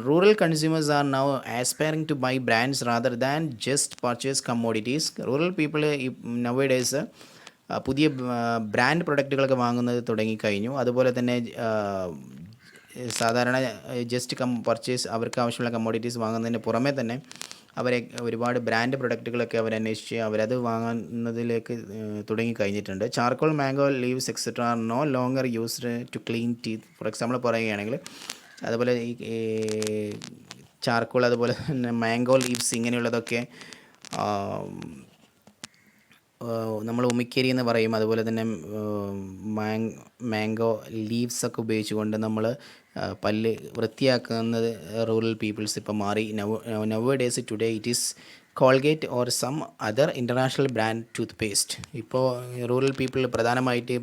Rural consumers are now aspiring to buy brands rather than just purchase commodities. Rural people now days പുതിയ ബ്രാൻഡ് പ്രൊഡക്റ്റുകളൊക്കെ വാങ്ങുന്നത് തുടങ്ങിക്കഴിഞ്ഞു. അതുപോലെ തന്നെ സാധാരണ ജസ്റ്റ് പർച്ചേസ് അവർക്ക് ആവശ്യമുള്ള കമ്മോഡിറ്റീസ് വാങ്ങുന്നതിന് പുറമേ തന്നെ അവരെ ഒരുപാട് ബ്രാൻഡ് പ്രൊഡക്റ്റുകളൊക്കെ അവരന്വേഷിച്ച് അവരത് വാങ്ങുന്നതിലേക്ക് തുടങ്ങിക്കഴിഞ്ഞിട്ടുണ്ട്. Charcoal, mango leaves etcetera are no longer used to clean teeth. For example പറയുകയാണെങ്കിൽ അതുപോലെ ഈ ചാർക്കോൾ, അതുപോലെ തന്നെ മാംഗോ ലീവ്സ് ഇങ്ങനെയുള്ളതൊക്കെ നമ്മൾ ഉമിക്കരി എന്ന് പറയും. അതുപോലെ തന്നെ മാംഗോ ലീവ്സൊക്കെ ഉപയോഗിച്ചുകൊണ്ട് നമ്മൾ പല്ല് വൃത്തിയാക്കുന്നത് റൂറൽ പീപ്പിൾസ് ഇപ്പം മാറി. Now days today it is Colgate or some other international brand toothpaste. ഇപ്പോൾ റൂറൽ പീപ്പിൾ പ്രധാനമായിട്ട്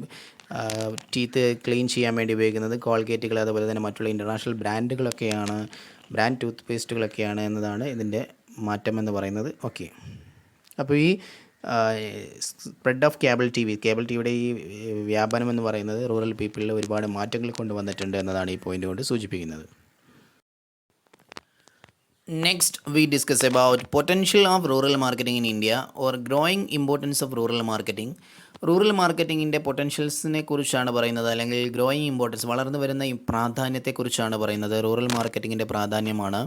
ടീത്ത് ക്ലീൻ ചെയ്യാൻ വേണ്ടി ഉപയോഗിക്കുന്നത് കോൾഗേറ്റുകൾ, അതുപോലെ തന്നെ മറ്റുള്ള ഇൻ്റർനാഷണൽ ബ്രാൻഡ് ടൂത്ത് പേസ്റ്റുകളൊക്കെയാണ് എന്നതാണ് ഇതിൻ്റെ മാറ്റം എന്ന് പറയുന്നത്. ഓക്കെ, അപ്പോൾ ഈ സ്പ്രെഡ് ഓഫ് കേബിൾ ടിവിയുടെ ഈ വ്യാപനം എന്ന് പറയുന്നത് റൂറൽ പീപ്പിളിൽ ഒരുപാട് മാറ്റങ്ങൾ കൊണ്ടുവന്നിട്ടുണ്ട് എന്നതാണ് ഈ പോയിൻ്റ് കൊണ്ട് സൂചിപ്പിക്കുന്നത്. Next we discuss about potential of rural marketing in India or growing importance of rural marketing. Rural മാർക്കറ്റിങ്ങിൻ്റെ പൊട്ടൻഷ്യൽസിനെ കുറിച്ചാണ് പറയുന്നത്, അല്ലെങ്കിൽ ഗ്രോയിങ് ഇമ്പോർട്ടൻസ്, വളർന്നു വരുന്ന ഈ പ്രാധാന്യത്തെക്കുറിച്ചാണ് പറയുന്നത്. റൂറൽ മാർക്കറ്റിങ്ങിൻ്റെ പ്രാധാന്യമാണ്.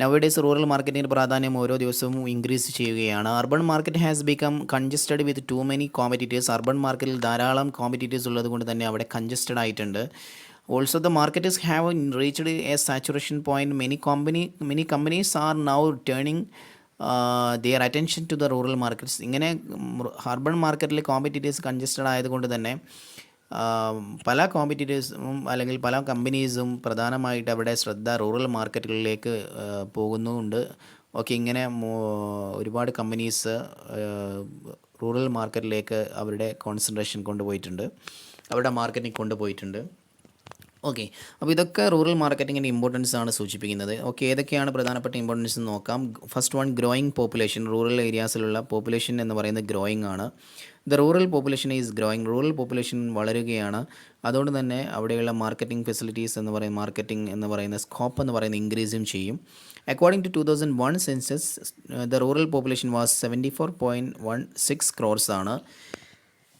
നവഡേയ്സ് റൂറൽ മാർക്കറ്റിങ്ങിൻ്റെ പ്രാധാന്യം ഓരോ ദിവസവും ഇൻക്രീസ് ചെയ്യുകയാണ്. Urban market has become congested with too many competitors. Urban മാർക്കറ്റിൽ ധാരാളം കോമ്പറ്റീറ്റേഴ്സ് ഉള്ളത് കൊണ്ട് തന്നെ അവിടെ കൺജസ്റ്റഡ് ആയിട്ടുണ്ട്. Also the markets have reached a saturation point. Many companies are now turning their attention to the rural markets. ഇങ്ങനെ urban മാർക്കറ്റിൽ competitors congested ആയതുകൊണ്ട് തന്നെ പല കോമ്പറ്റീറ്റേഴ്സും അല്ലെങ്കിൽ പല കമ്പനീസും പ്രധാനമായിട്ട് അവിടെ ശ്രദ്ധ റൂറൽ മാർക്കറ്റുകളിലേക്ക് പോകുന്നുമുണ്ട്. ഓക്കെ, ഇങ്ങനെ ഒരുപാട് കമ്പനീസ് റൂറൽ മാർക്കറ്റിലേക്ക് അവരുടെ കോൺസെൻട്രേഷൻ കൊണ്ടുപോയിട്ടുണ്ട്, അവരുടെ മാർക്കറ്റിംഗ് കൊണ്ടുപോയിട്ടുണ്ട്. ഓക്കെ, അപ്പോൾ ഇതൊക്കെ റൂറൽ മാർക്കറ്റിങ്ങിൻ്റെ ഇമ്പോർട്ടൻസ് ആണ് സൂചിപ്പിക്കുന്നത്. ഓക്കെ, ഏതൊക്കെയാണ് പ്രധാനപ്പെട്ട ഇമ്പോർട്ടൻസ് എന്ന് നോക്കാം. First one, growing population. Rural ഏരിയാസിലുള്ള പോപ്പുലേഷൻ എന്ന് പറയുന്നത് ഗ്രോയിങ് ആണ്. The rural population is growing. Rural population വളരുകയാണ്. അതുകൊണ്ട് തന്നെ അവിടെയുള്ള മാർക്കറ്റിംഗ് ഫെസിലിറ്റീസ് എന്ന് പറയുന്ന മാർക്കറ്റിംഗ് എന്ന് പറയുന്ന സ്കോപ്പ് എന്ന് പറയുന്ന ഇൻക്രീസും ചെയ്യും. According to 2001 census, the rural population was 74.16 crores ആണ്.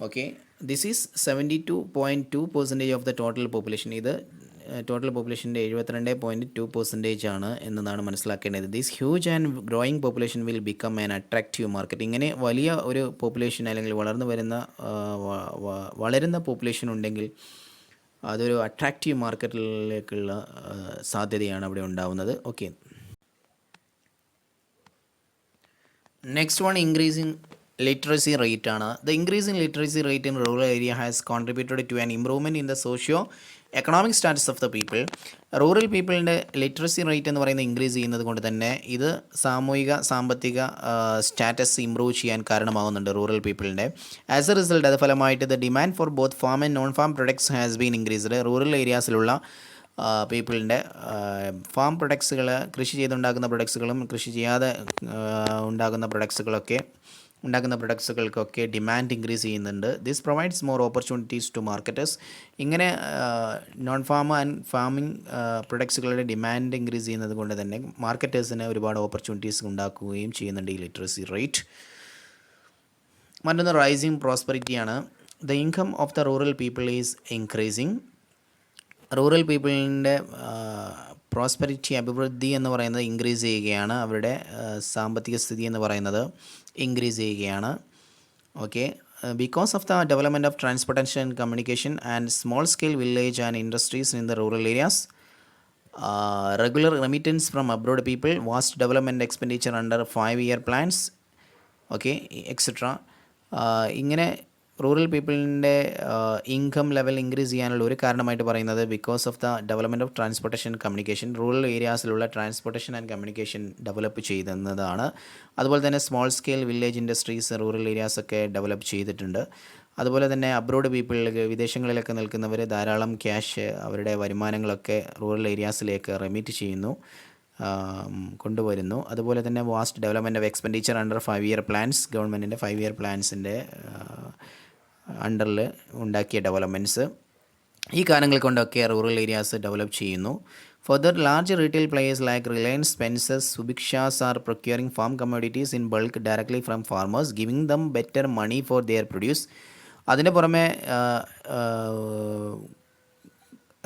Okay, this is 72.2% of the total population. ഇത് ടോട്ടൽ പോപ്പുലേഷൻ്റെ 72.2% ആണ് എന്നതാണ് മനസ്സിലാക്കേണ്ടത്. This huge and growing population will become an attractive market. ഇങ്ങനെ വലിയ ഒരു പോപ്പുലേഷൻ അല്ലെങ്കിൽ വളരുന്ന പോപ്പുലേഷൻ ഉണ്ടെങ്കിൽ അതൊരു അട്രാക്റ്റീവ് മാർക്കറ്റിലേക്കുള്ള സാധ്യതയാണ് അവിടെ ഉണ്ടാവുന്നത്. Okay, next one, increasing literacy rate ആണ്. The increase in literacy rate in rural area has contributed to an improvement in the socio economic status of the people. Rural പീപ്പിളിൻ്റെ literacy rate എന്ന് പറയുന്നത് increase ചെയ്യുന്നത് കൊണ്ട് തന്നെ ഇത് സാമ്പത്തിക status improve ചെയ്യാൻ കാരണമാകുന്നുണ്ട് റൂറൽ പീപ്പിളിൻ്റെ. ആസ് എ റിസൾട്ട്, അത് ഫലമായിട്ട് the demand for both farm and non farm products has been increased. Rural ഏരിയാസിലുള്ള പീപ്പിളിൻ്റെ ഫാം പ്രൊഡക്ട്സുകൾ, കൃഷി ചെയ്തുണ്ടാക്കുന്ന പ്രൊഡക്ട്സുകളും കൃഷി ചെയ്യാതെ ഉണ്ടാകുന്ന പ്രൊഡക്ട്സുകൾക്കൊക്കെ ഡിമാൻഡ് ഇൻക്രീസ് ചെയ്യുന്നുണ്ട്. This provides more opportunities to marketers. ഇങ്ങനെ നോൺ ഫാം ആൻഡ് ഫാമിംഗ് പ്രൊഡക്ട്സുകളുടെ ഡിമാൻഡ് ഇൻക്രീസ് ചെയ്യുന്നത് കൊണ്ട് തന്നെ മാർക്കറ്റേഴ്സിന് ഒരുപാട് ഓപ്പർച്യൂണിറ്റീസ് ഉണ്ടാക്കുകയും ചെയ്യുന്നുണ്ട് ഈ ലിറ്ററസി റേറ്റ്. മറ്റൊന്ന്, റൈസിങ് പ്രോസ്പെറിറ്റിയാണ്. The income of the rural people is increasing. Rural പീപ്പിളിൻ്റെ പ്രോസ്പെരിറ്റി, അഭിവൃദ്ധി എന്ന് പറയുന്നത് ഇൻക്രീസ് ചെയ്യുകയാണ്. അവരുടെ സാമ്പത്തിക സ്ഥിതി എന്ന് പറയുന്നത് ഇൻക്രീസ് ചെയ്യുകയാണ്. Okay, because of the development of transportation and communication and small scale village and industries in the rural areas, regular remittance from abroad people, vast development expenditure under 5-year plans, okay, etcetera. ഇങ്ങനെ rural പീപ്പിളിൻ്റെ income level increase ചെയ്യാനുള്ള ഒരു കാരണമായിട്ട് പറയുന്നത് because of the development of transportation communication. Rural ഏരിയാസിലുള്ള transportation and communication develop ചെയ്തെന്നതാണ്. അതുപോലെ തന്നെ small scale village industries rural ഏരിയാസൊക്കെ ഡെവലപ്പ് ചെയ്തിട്ടുണ്ട്. അതുപോലെ തന്നെ അബ്രോഡ് പീപ്പിളിലേക്ക്, വിദേശങ്ങളിലൊക്കെ നിൽക്കുന്നവർ ധാരാളം ക്യാഷ്, അവരുടെ വരുമാനങ്ങളൊക്കെ റൂറൽ ഏരിയാസിലേക്ക് റെമിറ്റ് ചെയ്യുന്നു, കൊണ്ടുവരുന്നു. അതുപോലെ തന്നെ vast development of expenditure under 5-year plans, ഗവൺമെൻറ്റിൻ്റെ 5-year പ്ലാൻസിൻ്റെ അണ്ടറിൽ ഉണ്ടാക്കിയ ഡെവലപ്മെൻറ്റ്സ്, ഈ കാരണങ്ങൾ കൊണ്ടൊക്കെ റൂറൽ ഏരിയാസ് ഡെവലപ്പ് ചെയ്യുന്നു. Further, large retail players like Reliance, Spencer's, Subhiksha's are procuring farm commodities in bulk directly from farmers, giving them better money for their produce. അതിന് പുറമെ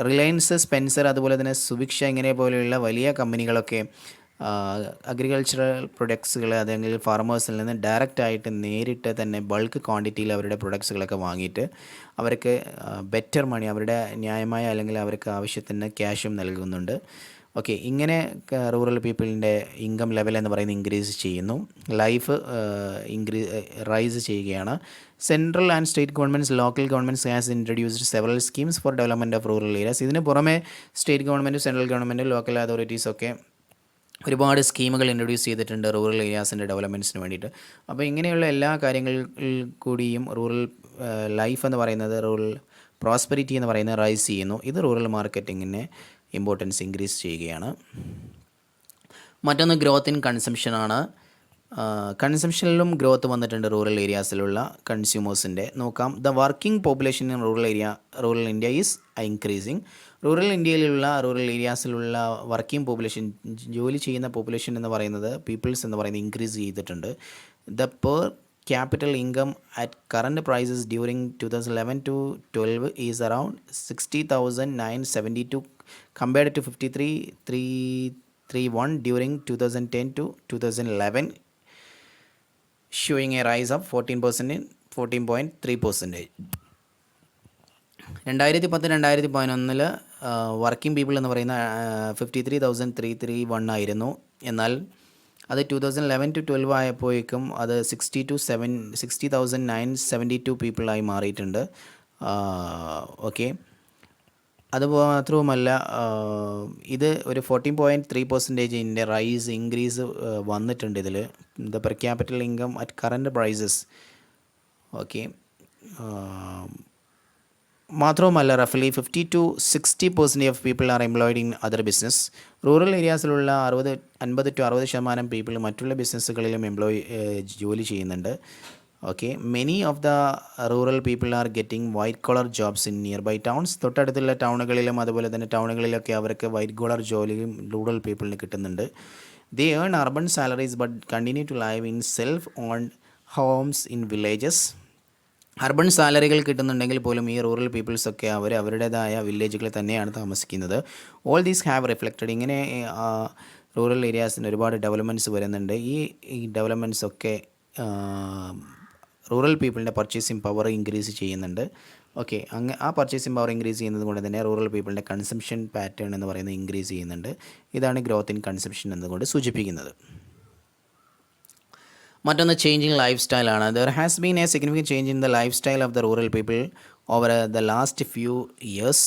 റിലയൻസ്, സ്പെൻസർ, അതുപോലെ തന്നെ സുഭിക്ഷ ഇങ്ങനെ പോലെയുള്ള വലിയ കമ്പനികളൊക്കെ അഗ്രികൾച്ചറൽ പ്രൊഡക്ട്സുകൾ അല്ലെങ്കിൽ ഫാർമേഴ്സിൽ നിന്ന് ഡയറക്റ്റായിട്ട് നേരിട്ട് തന്നെ ബൾക്ക് ക്വാണ്ടിറ്റിയിൽ അവരുടെ പ്രൊഡക്ട്സുകളൊക്കെ വാങ്ങിയിട്ട് അവർക്ക് ബെറ്റർ മണി, അവരുടെ ന്യായമായ അല്ലെങ്കിൽ അവർക്ക് ആവശ്യത്തിന് ക്യാഷും നൽകുന്നുണ്ട്. ഓക്കെ, ഇങ്ങനെ റൂറൽ പീപ്പിളിൻ്റെ ഇൻകം ലെവൽ എന്ന് പറയുന്നത് ഇൻക്രീസ് ചെയ്യുന്നു, ലൈഫ് റൈസ് ചെയ്യുകയാണ്. Central and state governments, local governments has introduced several schemes for development of rural areas. ഇതിന് പുറമെ state government, central government, local അതോറിറ്റീസൊക്കെ ഒരുപാട് സ്കീമുകൾ ഇൻട്രൊഡ്യൂസ് ചെയ്തിട്ടുണ്ട് റൂറൽ ഏരിയാസിൻ്റെ ഡെവലപ്മെൻറ്റ്സിന് വേണ്ടിയിട്ട്. അപ്പോൾ ഇങ്ങനെയുള്ള എല്ലാ കാര്യങ്ങളിൽ കൂടിയും റൂറൽ ലൈഫ് എന്ന് പറയുന്നത്, റൂറൽ പ്രോസ്പെരിറ്റി എന്ന് പറയുന്നത് റൈസ് ചെയ്യുന്നു. ഇത് റൂറൽ മാർക്കറ്റിങ്ങിനെ ഇമ്പോർട്ടൻസ് ഇൻക്രീസ് ചെയ്യുകയാണ്. മറ്റൊന്ന്, ഗ്രോത്ത് ഇൻ കൺസംഷനാണ്. കൺസംഷനിലും ഗ്രോത്ത് വന്നിട്ടുണ്ട് റൂറൽ ഏരിയാസിലുള്ള കൺസ്യൂമേഴ്സിൻ്റെ. നോക്കാം. The working population in rural India is increasing. Rural ഏരിയാസിലുള്ള വർക്കിംഗ് പോപ്പുലേഷൻ, ജോലി ചെയ്യുന്ന പോപ്പുലേഷൻ എന്ന് പറയുന്നത്, പീപ്പിൾസ് എന്ന് പറയുന്നത് ഇൻക്രീസ് ചെയ്തിട്ടുണ്ട്. The per capital income at current prices during 2011 to 12 is around 60,972 compared to 53,331 during 2010 to 2011, showing a rise of 14.3%. 2010-2011 working people എന്ന് പറയുന്ന 53,331 ആയിരുന്നു. എന്നാൽ അത് 2011 to 12 ആയപ്പോഴേക്കും അത് 60,972 പീപ്പിളായി മാറിയിട്ടുണ്ട്. ഓക്കെ, അതുമാത്രവുമല്ല, ഇത് ഒരു 14.3% ഇൻക്രീസ് വന്നിട്ടുണ്ട് ഇതിൽ. The per capital income at current prices. Okay, മാത്രവുമല്ല റഫ്ലി 50-60% of people are employed in other business. Rural ഏരിയാസിലുള്ള 50-60% പീപ്പിൾ മറ്റുള്ള ബിസിനസ്സുകളിലും ജോലി ചെയ്യുന്നുണ്ട്. Okay, many of the rural people are getting white collar jobs in nearby towns. തൊട്ടടുത്തുള്ള ടൗണുകളിലും അതുപോലെ തന്നെ ടൗണുകളിലൊക്കെ അവർക്ക് വൈറ്റ് കോളർ ജോലിയും റൂറൽ പീപ്പിളിന് കിട്ടുന്നുണ്ട്. They earn urban salaries but continue to live in self owned homes in villages. Urban സാലറികൾ കിട്ടുന്നുണ്ടെങ്കിൽ പോലും ഈ റൂറൽ പീപ്പിൾസൊക്കെ അവരുടേതായ വില്ലേജുകളിൽ തന്നെയാണ് താമസിക്കുന്നത്. All these have reflected. ഇങ്ങനെ റൂറൽ ഏരിയാസിന് ഒരുപാട് ഡെവലപ്മെൻറ്റ്സ് വരുന്നുണ്ട്. ഈ ഡെവലപ്മെൻറ്റ്സൊക്കെ റൂറൽ പീപ്പിളിൻ്റെ പർച്ചേസിങ് പവർ ഇൻക്രീസ് ചെയ്യുന്നുണ്ട്. ഓക്കെ, ആ പർച്ചേസിങ് പവർ ഇൻക്രീസ് ചെയ്യുന്നത് കൊണ്ട് തന്നെ റൂറൽ പീപ്പിളിൻ്റെ കൺസംഷൻ പാറ്റേൺ എന്ന് പറയുന്നത് ഇൻക്രീസ് ചെയ്യുന്നുണ്ട്. ഇതാണ് ഗ്രോത്ത് ഇൻ കൺസംഷൻ എന്നതുകൊണ്ട് സൂചിപ്പിക്കുന്നത്. മറ്റൊന്ന് ചേഞ്ചിങ് ലൈഫ് സ്റ്റൈലാണ്. There has been a significant change in the life style of the rural people over the last few years.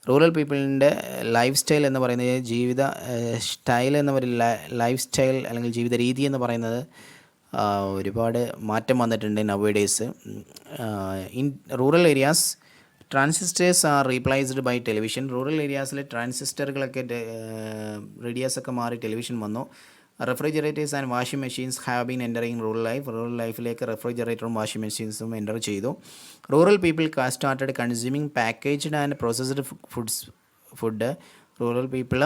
Rural പീപ്പിളിൻ്റെ ലൈഫ് സ്റ്റൈൽ എന്ന് പറയുന്നത് ജീവിത സ്റ്റൈൽ എന്ന് പറയുന്ന ലൈഫ് സ്റ്റൈൽ അല്ലെങ്കിൽ ജീവിത രീതി എന്ന് പറയുന്നത് ഒരുപാട് മാറ്റം വന്നിട്ടുണ്ട് nowadays. In rural areas transistors are replaced by television. Rural ഏരിയാസിലെ ട്രാൻസിസ്റ്ററുകളൊക്കെ റേഡിയോസൊക്കെ മാറി ടെലിവിഷൻ വന്നു. Refrigerators and washing machines have been entering rural life. Rural ലൈഫിലേക്ക് റെഫ്രിജറേറ്ററും വാഷിംഗ് മെഷീൻസും എൻ്റർ ചെയ്തു. Rural people started consuming packaged and processed food. Rural people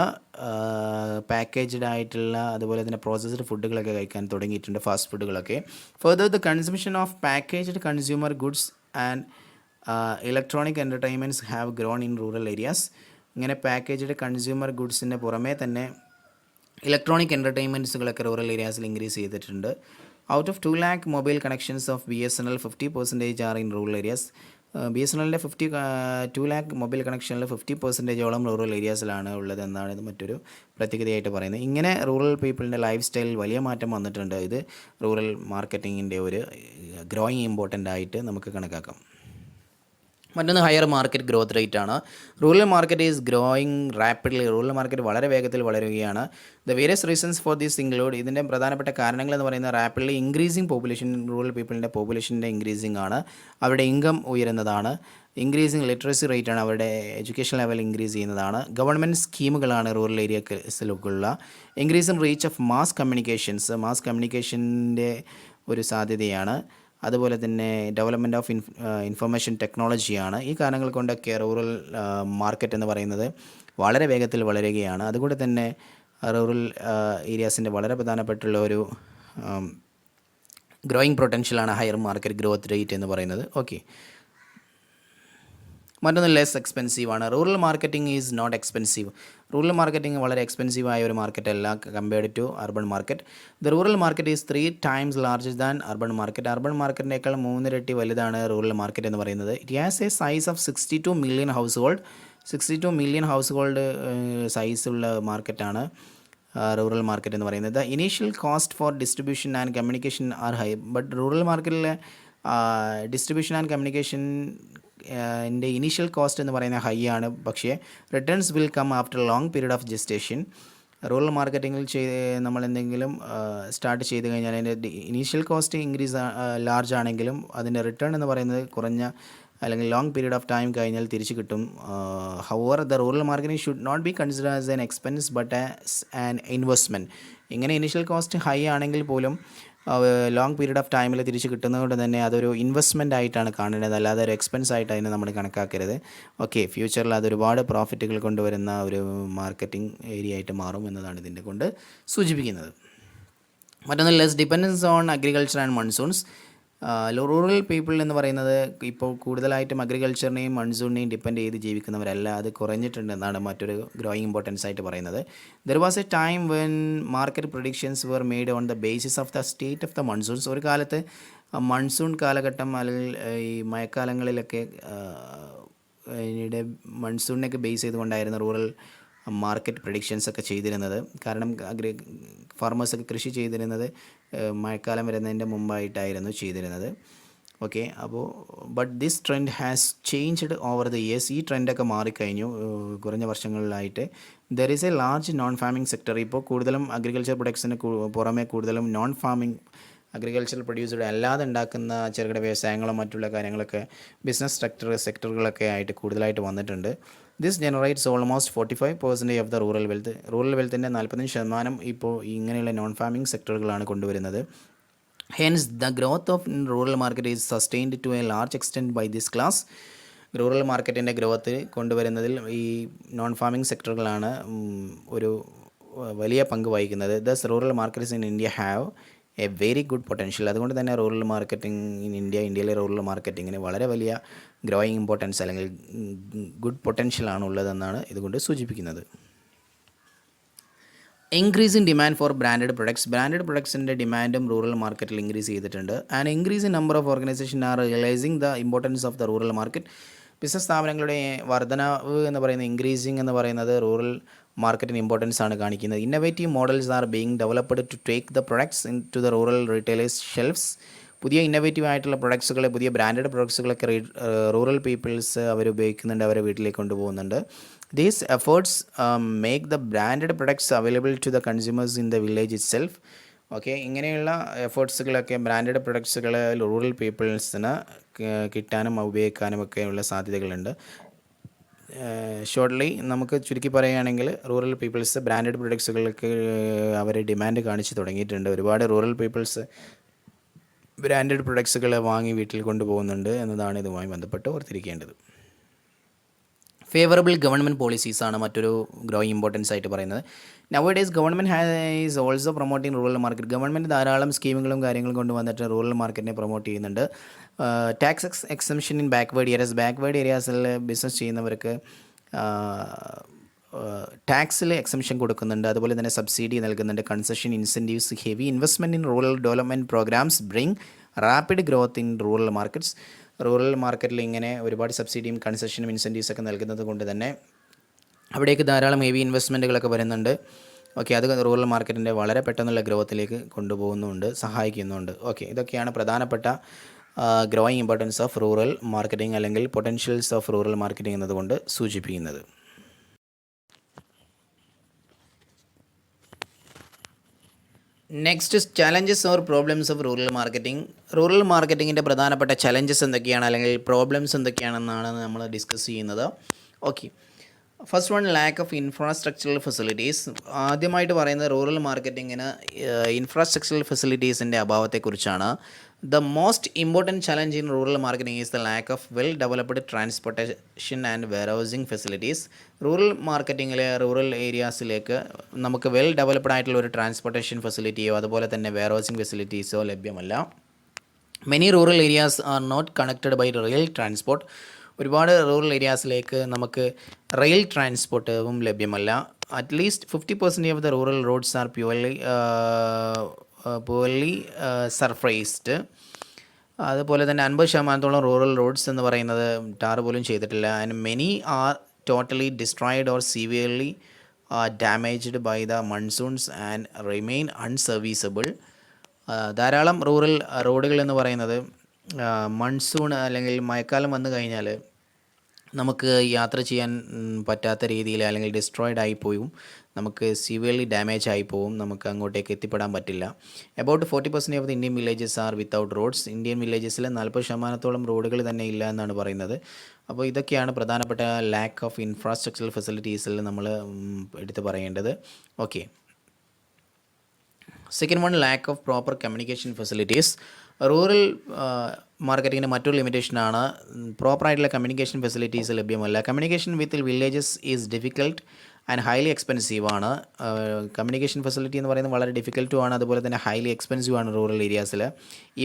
packaged ആയിട്ടുള്ള അതുപോലെ തന്നെ പ്രോസസ്ഡ് ഫുഡുകളൊക്കെ കഴിക്കാൻ തുടങ്ങിയിട്ടുണ്ട്, ഫാസ്റ്റ് ഫുഡുകളൊക്കെ. Further the consumption of packaged consumer goods and electronic entertainments have grown in rural areas. ഇങ്ങനെ പാക്കേജ്ഡ് കൺസ്യൂമർ ഗുഡ്സിൻ്റെ പുറമേ തന്നെ ഇലക്ട്രോണിക് എൻ്റർടൈൻമെൻറ്റ്സുകളൊക്കെ റൂറൽ ഏരിയാസിൽ ഇൻക്രീസ് ചെയ്തിട്ടുണ്ട്. Out of 2 lakh mobile connections of BSNL 50% are in rural areas. BSNLൻ്റെ 2 lakh mobile കണക്ഷനിൽ 50%ഓളം റൂറൽ ഏരിയാസിലാണ് ഉള്ളതെന്നാണ് ഇത് മറ്റൊരു പ്രത്യേകതയായിട്ട് പറയുന്നത്. ഇങ്ങനെ റൂറൽ പീപ്പിളിൻ്റെ ലൈഫ് സ്റ്റൈലിൽ വലിയ മാറ്റം വന്നിട്ടുണ്ട്. ഇത് റൂറൽ മാർക്കറ്റിങ്ങിൻ്റെ ഒരു ഗ്രോയിങ് ഇമ്പോർട്ടൻ്റ് ആയിട്ട് നമുക്ക് കണക്കാക്കാം. മറ്റൊന്ന് ഹയർ മാർക്കറ്റ് ഗ്രോത്ത് റേറ്റ് ആണ്. Rural market is growing rapidly. Rural market വളരെ വേഗത്തിൽ വളരുകയാണ്. The various reasons for this include. ഇതിൻ്റെ പ്രധാനപ്പെട്ട കാരണങ്ങൾ എന്ന് പറയുന്നത് റാപ്പിഡ്ലി ഇൻക്രീസിങ് പോപ്പുലേഷൻ. റൂറൽ പീപ്പിളിൻ്റെ പോപ്പുലേഷൻ്റെ ഇൻക്രീസിങ് ആണ്. അവരുടെ ഇൻകം ഉയരുന്നതാണ്. ഇൻക്രീസിങ് ലിറ്ററസി റേറ്റ് ആണ്. അവരുടെ എഡ്യൂക്കേഷൻ ലെവൽ ഇൻക്രീസ് ചെയ്യുന്നതാണ്. ഗവൺമെൻറ് സ്കീമുകളാണ് റൂറൽ ഏരിയസിലുള്ള. Increasing reach of mass communications. Mass കമ്മ്യൂണിക്കേഷൻ്റെ ഒരു സാധ്യതയാണ്. അതുപോലെ തന്നെ ഡെവലപ്മെൻറ്റ് ഓഫ് ഇൻഫർമേഷൻ ടെക്നോളജിയാണ്. ഈ കാരണങ്ങൾ കൊണ്ടൊക്കെ റൂറൽ മാർക്കറ്റ് എന്ന് പറയുന്നത് വളരെ വേഗത്തിൽ വളരുകയാണ്. അതുകൊണ്ട് തന്നെ റൂറൽ ഏരിയാസിൻ്റെ വളരെ പ്രധാനപ്പെട്ടുള്ള ഒരു ഗ്രോയിങ് പൊട്ടൻഷ്യലാണ് ഹയർ മാർക്കറ്റ് ഗ്രോത്ത് റേറ്റ് എന്ന് പറയുന്നത്. ഓക്കെ, മറ്റൊന്ന് ലെസ് എക്സ്പെൻസീവ് ആണ്. Rural marketing is not expensive. Rural marketing വളരെ എക്സ്പെൻസീവായ ഒരു മാർക്കറ്റ് അല്ല compared to urban market. The rural market is 3 times larger than urban market. Urban മാർക്കറ്റിനേക്കാൾ 3 ഇരട്ടി വലുതാണ് റൂറൽ മാർക്കറ്റ് എന്ന് പറയുന്നത്. It has a size of 62 million household. 62 million household സൈസുള്ള മാർക്കറ്റാണ് റൂറൽ മാർക്കറ്റ് എന്ന് പറയുന്നത്. The initial cost for distribution and communication are high. But rural മാർക്കറ്റിലെ ഡിസ്ട്രിബ്യൂഷൻ ആൻഡ് കമ്മ്യൂണിക്കേഷൻ എൻ്റെ ഇനീഷ്യൽ കോസ്റ്റ് എന്ന് പറയുന്നത് ഹൈ ആണ്. പക്ഷേ returns will come after long period of gestation. Rural മാർക്കറ്റിങ്ങിൽ നമ്മൾ എന്തെങ്കിലും സ്റ്റാർട്ട് ചെയ്ത് കഴിഞ്ഞാൽ അതിൻ്റെ ഇനീഷ്യൽ കോസ്റ്റ് ലാർജ് ആണെങ്കിലും അതിൻ്റെ റിട്ടേൺ എന്ന് പറയുന്നത് കുറഞ്ഞ അല്ലെങ്കിൽ ലോങ് പീരീഡ് ഓഫ് ടൈം കഴിഞ്ഞാൽ തിരിച്ച് കിട്ടും. However the rural marketing should not be consider as an expense but as an investment. ഇങ്ങനെ ഇനീഷ്യൽ കോസ്റ്റ് ഹൈ ആണെങ്കിൽ പോലും ലോങ് പീരീഡ് ഓഫ് ടൈമിൽ തിരിച്ച് കിട്ടുന്നതുകൊണ്ട് തന്നെ അതൊരു ഇൻവെസ്റ്റ്മെൻ്റ് ആയിട്ടാണ് കാണേണ്ടത്, അല്ലാതെ ഒരു എക്സ്പെൻസ് ആയിട്ട് അതിനെ നമ്മൾ കണക്കാക്കരുത്. ഓക്കെ, ഫ്യൂച്ചറിൽ അതൊരുപാട് പ്രോഫിറ്റുകൾ കൊണ്ടുവരുന്ന ഒരു മാർക്കറ്റിംഗ് ഏരിയ ആയിട്ട് മാറും എന്നതാണ് ഇതിൻ്റെ കൊണ്ട് സൂചിപ്പിക്കുന്നത്. മറ്റൊന്ന് less dependence on agriculture and monsoons. Rural people എന്ന് പറയുന്നത് ഇപ്പോൾ കൂടുതലായിട്ടും അഗ്രികൾച്ചറിനെയും മൺസൂണിനെയും ഡിപ്പെൻഡ് ചെയ്ത് ജീവിക്കുന്നവരല്ല, അത് കുറഞ്ഞിട്ടുണ്ടെന്നാണ് മറ്റൊരു ഗ്രോയിങ് ഇമ്പോർട്ടൻസ് ആയിട്ട് പറയുന്നത്. There was a time when market productions were made on the basis of the state of the monsoons. ഒരു കാലത്ത് മൺസൂൺ കാലഘട്ടം അല്ലെങ്കിൽ ഈ മഴക്കാലങ്ങളിലൊക്കെ മൺസൂണിനൊക്കെ ബേസ് ചെയ്തുകൊണ്ടായിരുന്നു റൂറൽ മാർക്കറ്റ് പ്രഡിക്ഷൻസ് ഒക്കെ ചെയ്തിരുന്നത്. കാരണം ഫാർമേഴ്സൊക്കെ കൃഷി ചെയ്തിരുന്നത് മഴക്കാലം വരുന്നതിൻ്റെ മുമ്പായിട്ടായിരുന്നു ചെയ്തിരുന്നത്. ഓക്കെ, അപ്പോൾ but this trend has changed over the years. ഈ ട്രെൻഡൊക്കെ മാറിക്കഴിഞ്ഞു കുറഞ്ഞ വർഷങ്ങളിലായിട്ട്. There is a large non farming sector. ഇപ്പോൾ കൂടുതലും അഗ്രികൾച്ചർ പ്രൊഡക്ട്സിന് പുറമെ കൂടുതലും നോൺ ഫാമിംഗ് അഗ്രികൾച്ചറൽ പ്രൊഡ്യൂസറുടെ അല്ലാതെ ഉണ്ടാക്കുന്ന ചെറുകിട വ്യവസായങ്ങളും മറ്റുള്ള കാര്യങ്ങളൊക്കെ ബിസിനസ് സെക്ടറുകളൊക്കെ ആയിട്ട് കൂടുതലായിട്ട് വന്നിട്ടുണ്ട്. This generates almost 45% of the rural wealth. Rural വെൽത്തിൻ്റെ 45% ഇപ്പോൾ ഇങ്ങനെയുള്ള നോൺ ഫാമിംഗ് സെക്ടറുകളാണ് കൊണ്ടുവരുന്നത്. Hence the growth of rural market is sustained to a large extent by this class. Rural മാർക്കറ്റിൻ്റെ ഗ്രോത്ത് കൊണ്ടുവരുന്നതിൽ ഈ നോൺ ഫാമിംഗ് സെക്ടറുകളാണ് ഒരു വലിയ പങ്ക് വഹിക്കുന്നത്. Thus rural markets in India have a very good potential. അതുകൊണ്ട് തന്നെ റൂറൽ മാർക്കറ്റിംഗ് ഇൻ ഇന്ത്യയിലെ റൂറൽ മാർക്കറ്റിങ്ങിന് വളരെ വലിയ ഗ്രോയിങ് ഇമ്പോർട്ടൻസ് അല്ലെങ്കിൽ ഗുഡ് പൊട്ടൻഷ്യലാണ് ഉള്ളതെന്നാണ് ഇതുകൊണ്ട് സൂചിപ്പിക്കുന്നത്. Increase in demand for branded പ്രൊഡക്ട്സിൻ്റെ ഡിമാൻഡും റൂറൽ മാർക്കറ്റിൽ ഇൻക്രീസ് ചെയ്തിട്ടുണ്ട്. And increase in number of organisation are realising the importance of the rural market. Business സ്ഥാപനങ്ങളുടെ വർധനവ് എന്ന് പറയുന്നത്, ഇൻക്രീസിങ് എന്ന് പറയുന്നത് റൂറൽ മാർക്കറ്റിന് ഇമ്പോർട്ടൻസ് ആണ് കാണിക്കുന്നത്. Innovative models are being developed to take the products into the rural retailers shelves. പുതിയ innovative ആയിട്ടുള്ള പ്രൊഡക്ട്സുകൾ, പുതിയ ബ്രാൻഡഡ് പ്രൊഡക്ട്സുകളൊക്കെ റൂറൽ പീപ്പിൾസ് അവർ ഉപയോഗിക്കുന്നുണ്ട്, അവരെ വീട്ടിലേക്ക് കൊണ്ടുപോകുന്നുണ്ട്. These efforts make the branded products available to the consumers in the village itself. Okay, ഇങ്ങനെയുള്ള എഫേർട്സുകളൊക്കെ ബ്രാൻഡഡ് പ്രൊഡക്ട്സുകൾ റൂറൽ പീപ്പിൾസിന് കിട്ടാനും ഉപയോഗിക്കാനും ഒക്കെയുള്ള സാധ്യതകളുണ്ട്. ഷോർട്ട്ലി നമുക്ക് ചുരുക്കി പറയുകയാണെങ്കിൽ റൂറൽ പീപ്പിൾസ് ബ്രാൻഡഡ് പ്രൊഡക്ട്സുകൾക്ക് അവർ ഡിമാൻഡ് കാണിച്ച് തുടങ്ങിയിട്ടുണ്ട്. ഒരുപാട് റൂറൽ പീപ്പിൾസ് ബ്രാൻഡഡ് പ്രൊഡക്ട്സുകൾ വാങ്ങി വീട്ടിൽ കൊണ്ടുപോകുന്നുണ്ട് എന്നതാണ് ഇതുമായി ബന്ധപ്പെട്ട് ഓർത്തിരിക്കേണ്ടത്. ഫേവറബിൾ ഗവൺമെൻറ് പോളിസീസാണ് മറ്റൊരു ഗ്രോയിങ് ഇമ്പോർട്ടൻസ് ആയിട്ട് പറയുന്നത്. Nowadays government is also promoting rural market. Government ധാരാളം സ്കീമുകളും കാര്യങ്ങളും കൊണ്ടുവന്നിട്ട് റൂറൽ മാർക്കറ്റിനെ പ്രൊമോട്ട് ചെയ്യുന്നുണ്ട്. ടാക്സ് എക്സംഷൻ ഇൻ ബാക്ക്വേർഡ് ഏരിയാസിൽ ബിസിനസ് ചെയ്യുന്നവർക്ക് ടാക്സിൽ എക്സംഷൻ കൊടുക്കുന്നുണ്ട്. അതുപോലെ തന്നെ സബ്സിഡി നൽകുന്നുണ്ട്. Concession incentives, heavy investment in rural development programmes bring rapid growth in rural markets. Rural മാർക്കറ്റിൽ ഇങ്ങനെ ഒരുപാട് സബ്സിഡിയും കൺസെഷനും ഇൻസെൻറ്റീവ്സൊക്കെ നൽകുന്നത് കൊണ്ട് തന്നെ അവിടേക്ക് ധാരാളം ഹെവി ഇൻവെസ്റ്റ്മെൻറ്റുകളൊക്കെ വരുന്നുണ്ട്. ഓക്കെ, അത് റൂറൽ മാർക്കറ്റിൻ്റെ വളരെ പെട്ടെന്നുള്ള ഗ്രോത്തിലേക്ക് കൊണ്ടുപോകുന്നുണ്ട്, സഹായിക്കുന്നുണ്ട്. ഓക്കെ, ഇതൊക്കെയാണ് പ്രധാനപ്പെട്ട growing importance of rural marketing അല്ലെങ്കിൽ പൊട്ടൻഷ്യൽസ് ഓഫ് റൂറൽ മാർക്കറ്റിംഗ് എന്നതുകൊണ്ട് സൂചിപ്പിക്കുന്നത്. Next, challenges or problems of rural marketing. Rural മാർക്കറ്റിങ്ങിൻ്റെ പ്രധാനപ്പെട്ട ചലഞ്ചസ് എന്തൊക്കെയാണ് അല്ലെങ്കിൽ പ്രോബ്ലംസ് എന്തൊക്കെയാണെന്നാണ് നമ്മൾ ഡിസ്കസ് ചെയ്യുന്നത്. Okay, first one, lack of infrastructural facilities. ആദ്യമായിട്ട് പറയുന്നത് റൂറൽ മാർക്കറ്റിങ്ങിന് ഇൻഫ്രാസ്ട്രക്ചറൽ ഫെസിലിറ്റീസിൻ്റെ അഭാവത്തെക്കുറിച്ചാണ്. The most important challenge in rural marketing is the lack of well developed transportation and warehousing facilities. Rural മാർക്കറ്റിങ്ങിലെ റൂറൽ ഏരിയാസിലേക്ക് നമുക്ക് വെൽ ഡെവലപ്ഡ് ആയിട്ടുള്ള ഒരു ട്രാൻസ്പോർട്ടേഷൻ ഫെസിലിറ്റിയോ അതുപോലെ തന്നെ വെയർഹൗസിംഗ് ഫെസിലിറ്റീസോ ലഭ്യമല്ല. Many rural areas are not connected by rail transport. ഒരുപാട് റൂറൽ ഏരിയാസിലേക്ക് നമുക്ക് റെയിൽ ട്രാൻസ്പോർട്ടും ലഭ്യമല്ല. At least 50% of the rural roads are purely surfaced. അതുപോലെ തന്നെ 50% റൂറൽ റോഡ്സ് എന്ന് പറയുന്നത് ടാർ പോലും ചെയ്തിട്ടില്ല. And many are totally destroyed or severely damaged by the monsoons and remain unserviceable. ധാരാളം റൂറൽ റോഡുകൾ എന്ന് പറയുന്നത് മൺസൂൺ അല്ലെങ്കിൽ മഴക്കാലം വന്നു കഴിഞ്ഞാൽ നമുക്ക് യാത്ര ചെയ്യാൻ പറ്റാത്ത രീതിയിൽ അല്ലെങ്കിൽ ഡിസ്ട്രോയിഡ് ആയിപ്പോവും, നമുക്ക് സിവിയർലി ഡാമേജ് ആയിപ്പോവും, നമുക്ക് അങ്ങോട്ടേക്ക് എത്തിപ്പെടാൻ പറ്റില്ല. About 40% of the Indian villages are without roads. Indian വില്ലേജസിൽ 40% റോഡുകൾ തന്നെ ഇല്ല എന്നാണ് പറയുന്നത്. അപ്പോൾ ഇതൊക്കെയാണ് പ്രധാനപ്പെട്ട ലാക്ക് ഓഫ് ഇൻഫ്രാസ്ട്രക്ചറൽ ഫെസിലിറ്റീസിൽ നമ്മൾ എടുത്തു പറയേണ്ടത്. Okay, second one, lack of proper communication facilities. Rural മാർക്കറ്റിങ്ങിൻ്റെ മറ്റൊരു ലിമിറ്റേഷനാണ് പ്രോപ്പറായിട്ടുള്ള കമ്മ്യൂണിക്കേഷൻ ഫെസിലിറ്റീസ് ലഭ്യമല്ല. Communication with villages is difficult and highly expensive ആണ്. കമ്മ്യൂണിക്കേഷൻ ഫെസിലിറ്റി എന്ന് പറയുന്നത് വളരെ ഡിഫിക്കൽട്ടുമാണ്, അതുപോലെ തന്നെ ഹൈലി എക്സ്പെൻസീവ് ആണ് റൂറൽ ഏരിയാസിൽ.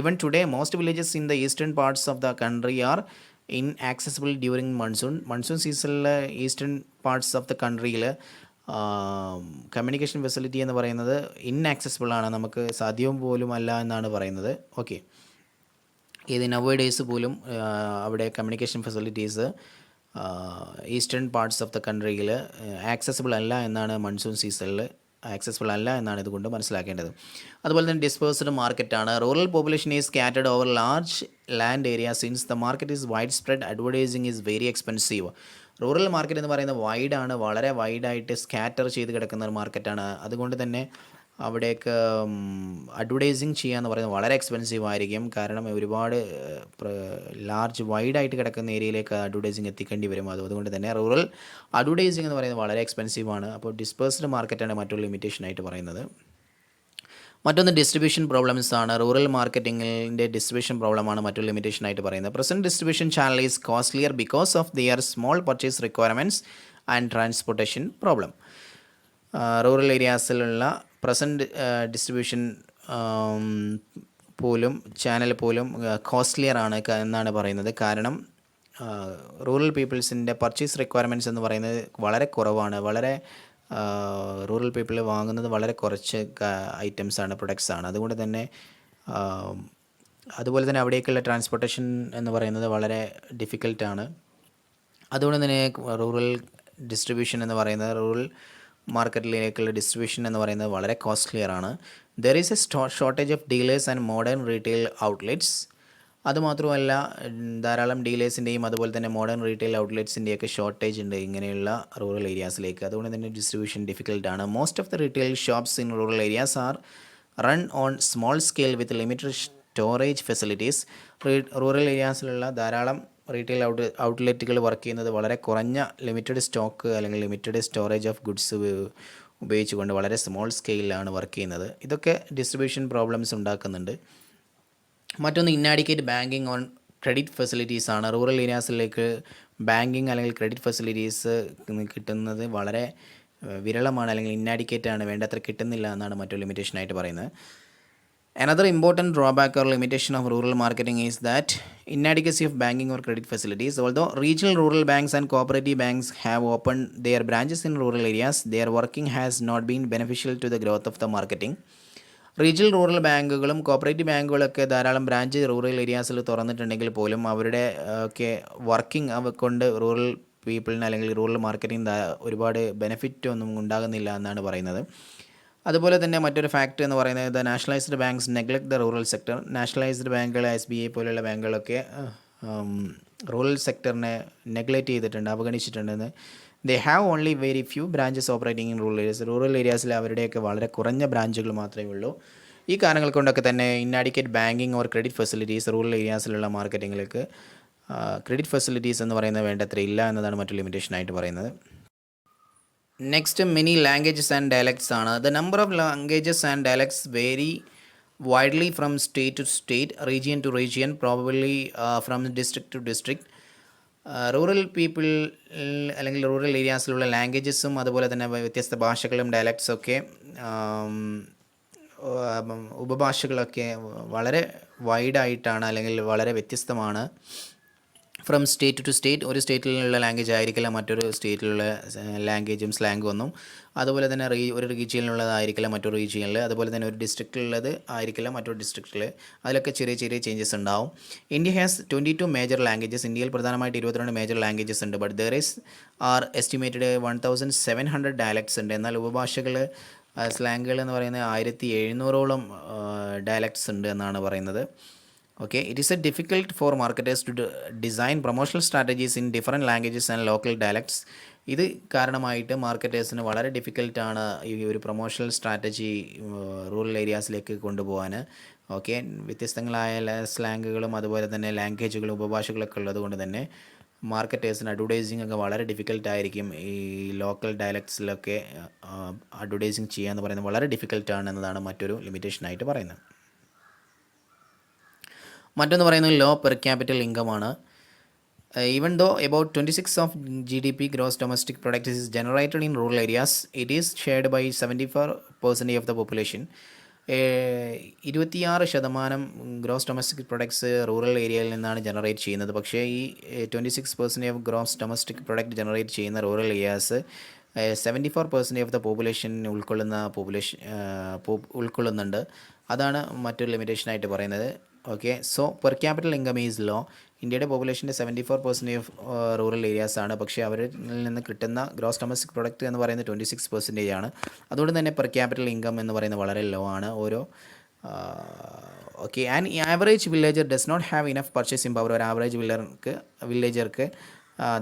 Even today most villages in the eastern parts of the country are inaccessible during monsoon സീസണിൽ ഈസ്റ്റേൺ പാർട്സ് ഓഫ് ദ കൺട്രിയിൽ കമ്മ്യൂണിക്കേഷൻ ഫെസിലിറ്റി എന്ന് പറയുന്നത് ഇൻആക്സസിബിൾ ആണ്, നമുക്ക് സാധ്യവും പോലും അല്ല എന്നാണ് പറയുന്നത്. ഓക്കെ, ഇത് നവ ഡേയ്സ് പോലും അവിടെ communication facilities eastern parts of the കൺട്രിയിൽ ആക്സസിബിൾ അല്ല എന്നാണ്, മൺസൂൺ സീസണിൽ ആക്സസിബിൾ അല്ല എന്നാണ് ഇതുകൊണ്ട് മനസ്സിലാക്കേണ്ടത്. അതുപോലെ തന്നെ ഡിസ്പേഴ്സ്ഡ് മാർക്കറ്റാണ്. Rural population is scattered over large land area. Since the market is wide spread, advertising is very expensive. Rural market എന്ന് പറയുന്നത് വൈഡാണ്, വളരെ വൈഡായിട്ട് സ്കാറ്റർ ചെയ്ത് കിടക്കുന്ന ഒരു മാർക്കറ്റാണ്. അതുകൊണ്ട് തന്നെ അവിടേക്ക് അഡ്വർടൈസിങ് ചെയ്യുക എന്ന് പറയുന്നത് വളരെ എക്സ്പെൻസീവ് ആയിരിക്കും. കാരണം ഒരുപാട് ലാർജ് വൈഡായിട്ട് കിടക്കുന്ന ഏരിയയിലേക്ക് അഡ്വർടൈസിങ് എത്തിക്കേണ്ടി വരും. അതുകൊണ്ട് തന്നെ റൂറൽ അഡ്വർടൈസിങ് എന്ന് പറയുന്നത് വളരെ എക്സ്പെൻസീവ് ആണ്. അപ്പോൾ ഡിസ്പേഴ്സ്ഡ് മാർക്കറ്റാണ് മറ്റൊരു ലിമിറ്റേഷനായിട്ട് പറയുന്നത്. മറ്റൊന്ന് ഡിസ്ട്രിബ്യൂഷൻ പ്രോബ്ലംസ് ആണ്. റൂറൽ മാർക്കറ്റിങ്ങിൻ്റെ ഡിസ്ട്രിബ്യൂഷൻ പ്രോബ്ലമാണ് മറ്റൊരു ലിമിറ്റേഷനായിട്ട് പറയുന്നത്. Present distribution channel is costlier because of their small purchase requirements and transportation problem. Rural ഏരിയാസിലുള്ള പ്രസൻറ്റ് ഡിസ്ട്രിബ്യൂഷൻ ചാനൽ പോലും കോസ്റ്റ്ലിയർ ആണ് എന്നാണ് പറയുന്നത്. കാരണം റൂറൽ പീപ്പിൾസിൻ്റെ പർച്ചേസ് റിക്വയർമെൻറ്റ്സ് എന്ന് പറയുന്നത് വളരെ കുറവാണ്. റൂറൽ പീപ്പിൾ വാങ്ങുന്നത് വളരെ കുറച്ച് ഐറ്റംസാണ്, പ്രൊഡക്ട്സാണ്. അതുപോലെ തന്നെ അവിടേക്കുള്ള ട്രാൻസ്പോർട്ടേഷൻ എന്ന് പറയുന്നത് വളരെ ഡിഫിക്കൽട്ടാണ്. അതുകൊണ്ട് തന്നെ റൂറൽ ഡിസ്ട്രിബ്യൂഷൻ എന്ന് പറയുന്നത്, റൂറൽ മാർക്കറ്റിലേക്കുള്ള ഡിസ്ട്രിബ്യൂഷൻ എന്ന് പറയുന്നത് വളരെ കോസ്റ്റ്ലിയർ ആണ്. There is A shortage of dealers and modern retail outlets. അതുമാത്രമല്ല, ധാരാളം ഡീലേഴ്സിൻ്റെയും അതുപോലെ തന്നെ മോഡേൺ റീറ്റെയിൽ ഔട്ട്ലെറ്റ്സിൻ്റെയൊക്കെ ഷോർട്ടേജ് ഉണ്ട് ഇങ്ങനെയുള്ള റൂറൽ ഏരിയാസിലേക്ക്. അതുകൊണ്ട് തന്നെ ഡിസ്ട്രിബ്യൂഷൻ ഡിഫിക്കൽട്ടാണ്. Most of the retail shops in rural areas are run on small scale with limited storage facilities. Rural ഏരിയാസിലുള്ള ധാരാളം റീറ്റെയിൽ ഔട്ട്ലെറ്റുകൾ വർക്ക് ചെയ്യുന്നത് വളരെ കുറഞ്ഞ ലിമിറ്റഡ് സ്റ്റോക്ക് അല്ലെങ്കിൽ ലിമിറ്റഡ് സ്റ്റോറേജ് ഓഫ് ഗുഡ്സ് ഉപയോഗിച്ചുകൊണ്ട് വളരെ സ്മോൾ സ്കെയിലാണ് വർക്ക് ചെയ്യുന്നത്. ഇതൊക്കെ ഡിസ്ട്രിബ്യൂഷൻ പ്രോബ്ലംസ് ഉണ്ടാക്കുന്നുണ്ട്. മറ്റൊന്ന് ഇന്നാഡിക്കേറ്റ് ബാങ്കിങ് ഓൺ ക്രെഡിറ്റ് ഫെസിലിറ്റീസ് ആണ്. റൂറൽ ഏരിയാസിലേക്ക് ബാങ്കിങ് അല്ലെങ്കിൽ ക്രെഡിറ്റ് ഫെസിലിറ്റീസ് കിട്ടുന്നത് വളരെ വിരളമാണ്, അല്ലെങ്കിൽ ഇന്നാഡിക്കേറ്റ് ആണ്, വേണ്ടത്ര കിട്ടുന്നില്ല എന്നാണ് മറ്റൊരു ലിമിറ്റേഷനായിട്ട് പറയുന്നത്. Another important drawback or limitation of rural marketing is that inadequacy of banking or credit facilities. Although regional rural banks and cooperative banks have opened their branches in rural areas, their working has not been beneficial to the growth of the marketing. Regional rural ബാങ്കുകളും cooperative ബാങ്കുകളൊക്കെ ധാരാളം branch rural ഏരിയാസിൽ തുറന്നിട്ടുണ്ടെങ്കിൽ പോലും അവരുടെ ഒക്കെ working കൊണ്ട് rural പീപ്പിളിന് അല്ലെങ്കിൽ rural marketing ഒരുപാട് benefit ഒന്നും ഉണ്ടാകുന്നില്ല എന്നാണ് പറയുന്നത്. അതുപോലെ തന്നെ മറ്റൊരു ഫാക്റ്റ് എന്ന് പറയുന്നത്, the nationalised banks neglect the rural sector. Nationalised ബാങ്കുകൾ, SBI പോലെയുള്ള ബാങ്കുകളൊക്കെ റൂറൽ സെക്ടറിനെ നെഗ്ലക്റ്റ് ചെയ്തിട്ടുണ്ട്, അവഗണിച്ചിട്ടുണ്ടെന്ന്. They have only very few branches operating in rural areas. Rural ഏരിയാസിൽ അവരുടെയൊക്കെ വളരെ കുറഞ്ഞ ബ്രാഞ്ചുകൾ മാത്രമേ ഉള്ളൂ. ഈ കാരണങ്ങൾ കൊണ്ടൊക്കെ തന്നെ inadequate banking or credit facilities rural ഏരിയാസിലുള്ള മാർക്കറ്റിങ്ങിലേക്ക് ക്രെഡിറ്റ് ഫെസിലിറ്റീസ് എന്ന് പറയുന്നത് വേണ്ടത്ര ഇല്ല എന്നതാണ് മറ്റൊരു ലിമിറ്റേഷനായിട്ട് പറയുന്നത്. Next many languages and dialects ആണ്. The number of languages and dialects vary widely from state to state, region to region, probably from district to district. Rural people അല്ലെങ്കിൽ റൂറൽ ഏരിയാസിലുള്ള ലാംഗ്വേജസും അതുപോലെ തന്നെ വ്യത്യസ്ത ഭാഷകളും ഡയലക്ട്സൊക്കെ ഉപഭാഷകളൊക്കെ വളരെ വൈഡായിട്ടാണ് അല്ലെങ്കിൽ വളരെ വ്യത്യസ്തമാണ്. ഫ്രം സ്റ്റേറ്റ് ടു സ്റ്റേറ്റ്, ഒരു സ്റ്റേറ്റിലുള്ള ലാംഗ്വേജ് ആയിരിക്കില്ല മറ്റൊരു സ്റ്റേറ്റിലുള്ള ലാംഗ്വേജും സ്ലാങ്ങും ഒന്നും. അതുപോലെ തന്നെ ഒരു റീജിയനിലുള്ളതായിരിക്കില്ല മറ്റൊരു റീജിയനിൽ. അതുപോലെ തന്നെ ഒരു ഡിസ്ട്രിക്റ്റിലുള്ളത് ആയിരിക്കില്ല മറ്റൊരു ഡിസ്ട്രിക്റ്റിൽ. അതിലൊക്കെ ചെറിയ ചെറിയ ചേഞ്ചസ് ഉണ്ടാവും. India has 22 major languages. ഇന്ത്യയിൽ പ്രധാനമായിട്ട് 22 മേജർ ലാംഗ്വേജസ് ഉണ്ട്. But there are estimated 1700 dialects ഉണ്ട്. എന്നാൽ ഉപഭാഷകൾ, സ്ലാങ്ങുകൾ എന്ന് പറയുന്നത് 1700ഓളം ഡയലക്ട്സ് ഉണ്ട് എന്നാണ് പറയുന്നത്. Okay, it is a difficult for marketers to design promotional strategies in different languages and local dialects. ഇത് കാരണമായിട്ട് മാർക്കറ്റേഴ്സിന് വളരെ ഡിഫിക്കൽട്ടാണ് ഈ ഒരു പ്രൊമോഷണൽ സ്ട്രാറ്റജി റൂറൽ ഏരിയാസിലേക്ക് കൊണ്ടുപോകാൻ. ഓക്കെ, വ്യത്യസ്തങ്ങളായ സ്ലാങ്ങുകളും അതുപോലെ തന്നെ ലാംഗ്വേജുകളും ഉപഭാഷകളൊക്കെ ഉള്ളത് കൊണ്ട് തന്നെ മാർക്കറ്റേഴ്സിന് അഡ്വർടൈസിംഗ് ഒക്കെ വളരെ ഡിഫിക്കൽട്ടായിരിക്കും. ഈ ലോക്കൽ ഡയലക്ട്സിലൊക്കെ അഡ്വർടൈസിങ് ചെയ്യുക എന്ന് പറയുന്നത് വളരെ ഡിഫിക്കൽട്ടാണ് എന്നതാണ് മറ്റൊരു ലിമിറ്റേഷനായിട്ട് പറയുന്നത്. മറ്റൊന്ന് പറയുന്നത് ലോ പെർ ക്യാപിറ്റൽ ഇൻകമാണ്. Even though about 26 of GDP gross domestic product is generated in rural areas, it is shared by 74% of the population. 26% gross domestic products rural ഏരിയയിൽ നിന്നാണ് ജനറേറ്റ് ചെയ്യുന്നത്. പക്ഷേ ഈ 26% of gross domestic product generate ചെയ്യുന്ന rural areas 74% of the population ഉൾക്കൊള്ളുന്നുണ്ട്. അതാണ് മറ്റൊരു ലിമിറ്റേഷനായിട്ട് പറയുന്നത്. Okay, so per capital income is low. ഇന്ത്യയുടെ പോപ്പുലേഷൻ്റെ 74% ഓഫ് റൂറൽ ഏരിയാസ് ആണ്. പക്ഷേ അവരിൽ നിന്ന് കിട്ടുന്ന ഗ്രോസ് ഡൊമസ്റ്റിക് പ്രൊഡക്റ്റ് എന്ന് പറയുന്നത് 26% ആണ്. അതുകൊണ്ട് തന്നെ പെർ ക്യാപിറ്റൽ ഇൻകം എന്ന് പറയുന്നത് വളരെ ലോ ആണ്. Okay, and average villager does not have enough purchasing power. ഒരു ആവറേജ് വില്ലേജർക്ക്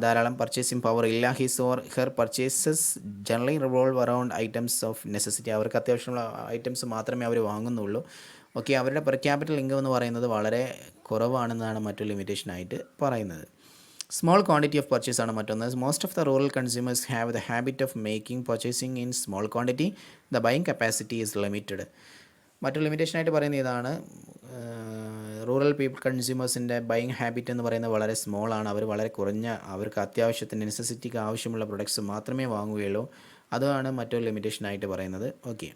ധാരാളം പർച്ചേസിങ് പവർ ഇല്ല. His or her purchases generally revolve around items of necessity. അവർക്ക് അത്യാവശ്യമുള്ള ഐറ്റംസ് മാത്രമേ അവർ വാങ്ങുന്നുള്ളൂ. ഓക്കെ, അവരുടെ പെർ ക്യാപിറ്റൽ ഇൻകം എന്ന് പറയുന്നത് വളരെ കുറവാണെന്നാണ് മറ്റൊരു ലിമിറ്റേഷനായിട്ട് പറയുന്നത്. സ്മോൾ ക്വാണ്ടിറ്റി ഓഫ് പർച്ചേസ് ആണ് മറ്റൊന്ന്. Most of the rural consumers have the habit of making purchasing in small quantity. The buying capacity is limited. മറ്റൊരു ലിമിറ്റേഷനായിട്ട് പറയുന്നത് ഇതാണ്. റൂറൽ കൺസ്യൂമേഴ്സിൻ്റെ ബൈയിങ് ഹാബിറ്റ് എന്ന് പറയുന്നത് വളരെ സ്മോൾ ആണ്. അവർ വളരെ കുറഞ്ഞ, അവർക്ക് അത്യാവശ്യത്തിന് നെസസിറ്റിക്ക് ആവശ്യമുള്ള പ്രൊഡക്ട്സ് മാത്രമേ വാങ്ങുകയുള്ളൂ. അതാണ് മറ്റൊരു ലിമിറ്റേഷനായിട്ട് പറയുന്നത്. Okay,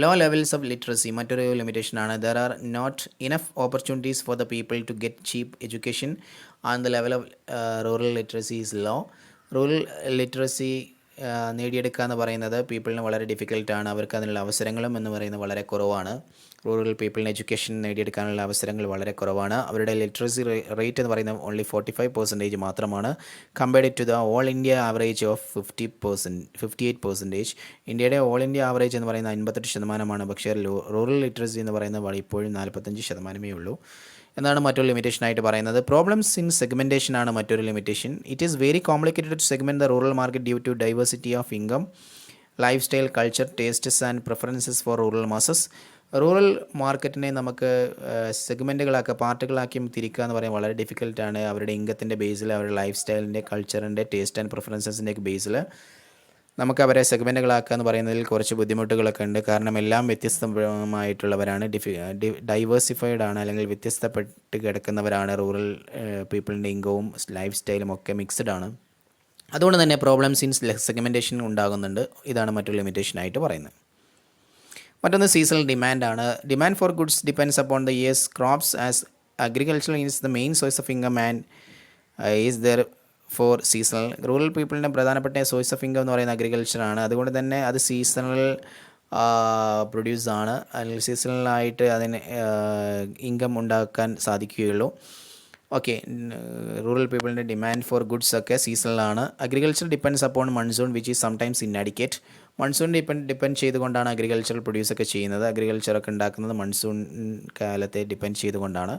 low levels of literacy മറ്റൊരു ലിമിറ്റേഷനാണ്. There are not enough opportunities for the people to get cheap education and the level of rural literacy is low. Rural literacy നേടിയെടുക്കുക എന്ന് പറയുന്നത് പീപ്പിളിന് വളരെ ഡിഫിക്കൽട്ടാണ്. അവർക്ക് അതിനുള്ള അവസരങ്ങളും എന്ന് പറയുന്നത് വളരെ കുറവാണ്. റൂറൽ പീപ്പിളിന് എഡ്യൂക്കേഷൻ നേടിയെടുക്കാനുള്ള അവസരങ്ങൾ വളരെ കുറവാണ്. അവരുടെ ലിറ്ററസി റേറ്റ് എന്ന് പറയുന്നത് ഓൺലി 45% മാത്രമാണ്, compared to the all India average of 58%. ഇന്ത്യയുടെ ഓൾ ഇന്ത്യ ആവറേജ് എന്ന് പറയുന്നത് 58%, പക്ഷേ റൂറൽ ലിറ്ററസി എന്ന് പറയുന്നത് ഇപ്പോഴും 45% ഉള്ളൂ എന്നാണ് മറ്റൊരു ലിമിറ്റേഷനായിട്ട് പറയുന്നത്. പ്രോബ്ലംസ് ഇൻ സെഗ്മെൻറ്റേഷൻ ആണ് മറ്റൊരു limitation. It is very complicated to segment the rural market due to diversity of income, lifestyle, culture, tastes and preferences for rural masses. Rural മാർക്കറ്റിനെ നമുക്ക് സെഗ്മെൻറ്റുകളാക്കുക, പാർട്ടുകളാക്കി തിരിക്കുക എന്ന് പറയുന്നത് വളരെ ഡിഫിക്കൽട്ടാണ്. അവരുടെ ഇൻകത്തിൻ്റെ ബേസിൽ, അവരുടെ ലൈഫ് സ്റ്റൈലിൻ്റെ, കൾച്ചറിൻ്റെ, ടേസ്റ്റ് ആൻഡ് പ്രിഫറൻസസിൻ്റെ ബേസിൽ നമുക്ക് അവരെ സെഗ്മെൻറ്റുകളാക്കുക എന്ന് പറയുന്നതിൽ കുറച്ച് ബുദ്ധിമുട്ടുകളൊക്കെ ഉണ്ട്. കാരണം എല്ലാം വ്യത്യസ്തമായിട്ടുള്ളവരാണ്, ഡൈവേഴ്സിഫൈഡ് ആണ്, അല്ലെങ്കിൽ വ്യത്യസ്തപ്പെട്ട് കിടക്കുന്നവരാണ്. റൂറൽ പീപ്പിളിൻ്റെ ഇൻകവും ലൈഫ് സ്റ്റൈലും ഒക്കെ മിക്സ്ഡ് ആണ്. അതുകൊണ്ട് തന്നെ പ്രോബ്ലംസ് ഇൻ സെഗ്മെൻറ്റേഷൻ ഉണ്ടാകുന്നുണ്ട്. ഇതാണ് മറ്റൊരു ലിമിറ്റേഷനായിട്ട് പറയുന്നത്. മറ്റൊന്ന് സീസണൽ ഡിമാൻഡാണ്. Demand for goods depends upon the year's crops as agriculture is the main source of income and is there for seasonal. Rural പീപ്പിളിൻ്റെ പ്രധാനപ്പെട്ട സോഴ്സ് ഓഫ് ഇൻകം എന്ന് പറയുന്നത് അഗ്രികൾച്ചറാണ്. അതുകൊണ്ട് തന്നെ അത് സീസണൽ പ്രൊഡ്യൂസാണ്, അല്ലെങ്കിൽ സീസണലായിട്ട് അതിന് ഇൻകം ഉണ്ടാക്കാൻ സാധിക്കുകയുള്ളൂ. ഓക്കെ, റൂറൽ പീപ്പിളിൻ്റെ ഡിമാൻഡ് ഫോർ ഗുഡ്സ് ഒക്കെ സീസണലാണ്. Agriculture depends upon monsoon which is sometimes inadequate. Monsoon depend ചെയ്തുകൊണ്ടാണ് അഗ്രികൾച്ചറൽ പ്രൊഡ്യൂസൊക്കെ ചെയ്യുന്നത്. അഗ്രികൾച്ചറൊക്കെ ഉണ്ടാക്കുന്നത് മൺസൂൺ കാലത്തെ ഡിപ്പെൻഡ് ചെയ്തുകൊണ്ടാണ്,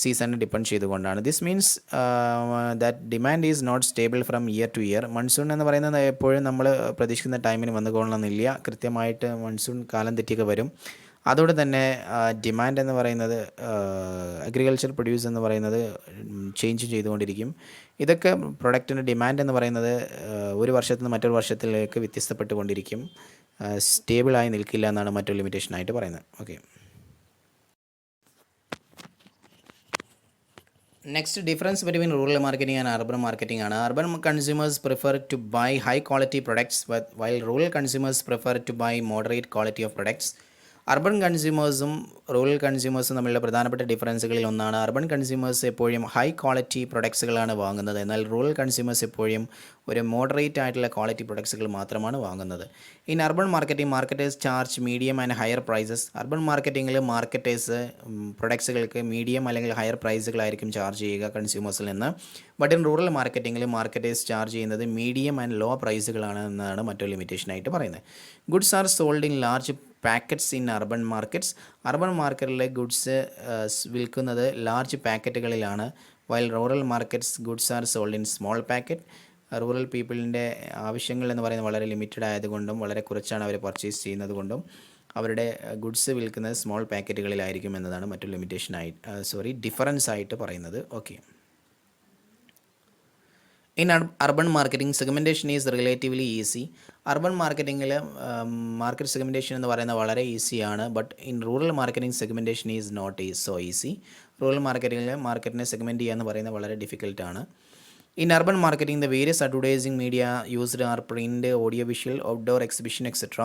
സീസണിനെ ഡിപ്പെൻഡ് ചെയ്തുകൊണ്ടാണ്. This means that demand is not stable from year to year. Monsoon എന്ന് പറയുന്നത് എപ്പോഴും നമ്മൾ പ്രതീക്ഷിക്കുന്ന ടൈമിന് വന്നുകൊള്ളണമെന്നില്ല. കൃത്യമായിട്ട് മൺസൂൺ കാലം തെറ്റിയൊക്കെ വരും. അതുകൊണ്ട് തന്നെ ഡിമാൻഡ് എന്ന് പറയുന്നത്, അഗ്രികൾച്ചർ പ്രൊഡ്യൂസ് എന്ന് പറയുന്നത് ചേഞ്ച് ചെയ്തുകൊണ്ടിരിക്കും. ഇതൊക്കെ പ്രൊഡക്റ്റിൻ്റെ ഡിമാൻഡ് എന്ന് പറയുന്നത് ഒരു വർഷത്തിൽ നിന്ന് മറ്റൊരു വർഷത്തിലേക്ക് വ്യത്യസ്തപ്പെട്ടുകൊണ്ടിരിക്കും, സ്റ്റേബിളായി നിൽക്കില്ല എന്നാണ് മറ്റൊരു ലിമിറ്റേഷനായിട്ട് പറയുന്നത്. Okay, next difference between rural marketing and urban marketing ആണ്. Urban consumers prefer to buy high quality products while rural consumers prefer to buy moderate quality of products. Urban കൺസ്യൂമേഴ്സും റൂറൽ കൺസ്യൂമേഴ്സും തമ്മിലുള്ള പ്രധാനപ്പെട്ട ഡിഫറൻസുകളിൽ ഒന്നാണ്, അർബൻ കൺസ്യൂമേഴ്സ് എപ്പോഴും high quality പ്രൊഡക്ട്സുകളാണ് വാങ്ങുന്നത്, എന്നാൽ റൂറൽ കൺസ്യൂമേഴ്സ് എപ്പോഴും ഒരു മോഡറേറ്റ് ആയിട്ടുള്ള ക്വാളിറ്റി പ്രൊഡക്ട്സുകൾ മാത്രമാണ് വാങ്ങുന്നത്. In urban marketing marketers charge medium and higher prices. Urban മാർക്കറ്റിംഗിൽ മാർക്കറ്റേഴ്സ് പ്രൊഡക്ട്സുകൾക്ക് മീഡിയം അല്ലെങ്കിൽ ഹയർ പ്രൈസുകളായിരിക്കും ചാർജ് ചെയ്യുക കൺസ്യൂമേഴ്സിൽ നിന്ന്. ബട്ട് ഇൻ റൂറൽ മാർക്കറ്റിംഗിൽ മാർക്കറ്റേഴ്സ് ചാർജ് ചെയ്യുന്നത് മീഡിയം ആൻഡ് ലോ പ്രൈസുകളാണ് എന്നാണ് മറ്റൊരു ലിമിറ്റേഷനായിട്ട് പറയുന്നത്. Goods are sold in large packets in urban markets. Urban മാർക്കറ്റിലെ ഗുഡ്സ് വിൽക്കുന്നത് ലാർജ് പാക്കറ്റുകളിലാണ്. While rural markets goods are sold in small packet. Rural പീപ്പിളിൻ്റെ ആവശ്യങ്ങൾ എന്ന് പറയുന്നത് വളരെ ലിമിറ്റഡ് ആയതുകൊണ്ടും വളരെ കുറച്ചാണ് അവർ പർച്ചേസ് ചെയ്യുന്നത് കൊണ്ടും അവരുടെ ഗുഡ്സ് വിൽക്കുന്നത് സ്മോൾ പാക്കറ്റുകളിലായിരിക്കും എന്നതാണ് മറ്റൊരു ഡിഫറൻസ് ആയിട്ട് പറയുന്നത്. Okay, in urban marketing segmentation is relatively easy. Urban മാർക്കറ്റിങ്ങിൽ മാർക്കറ്റ് സെഗ്മെൻറ്റേഷൻ എന്ന് പറയുന്നത് വളരെ ഈസിയാണ്. But in rural marketing segmentation is not so easy. Rural മാർക്കറ്റിങ്ങിൽ മാർക്കറ്റിനെ സെഗ്മെൻറ്റ് ചെയ്യുക എന്ന് പറയുന്നത് വളരെ ഡിഫിക്കൽട്ടാണ്. In urban marketing the various advertising media used are print, audio visual, outdoor exhibition etcetera.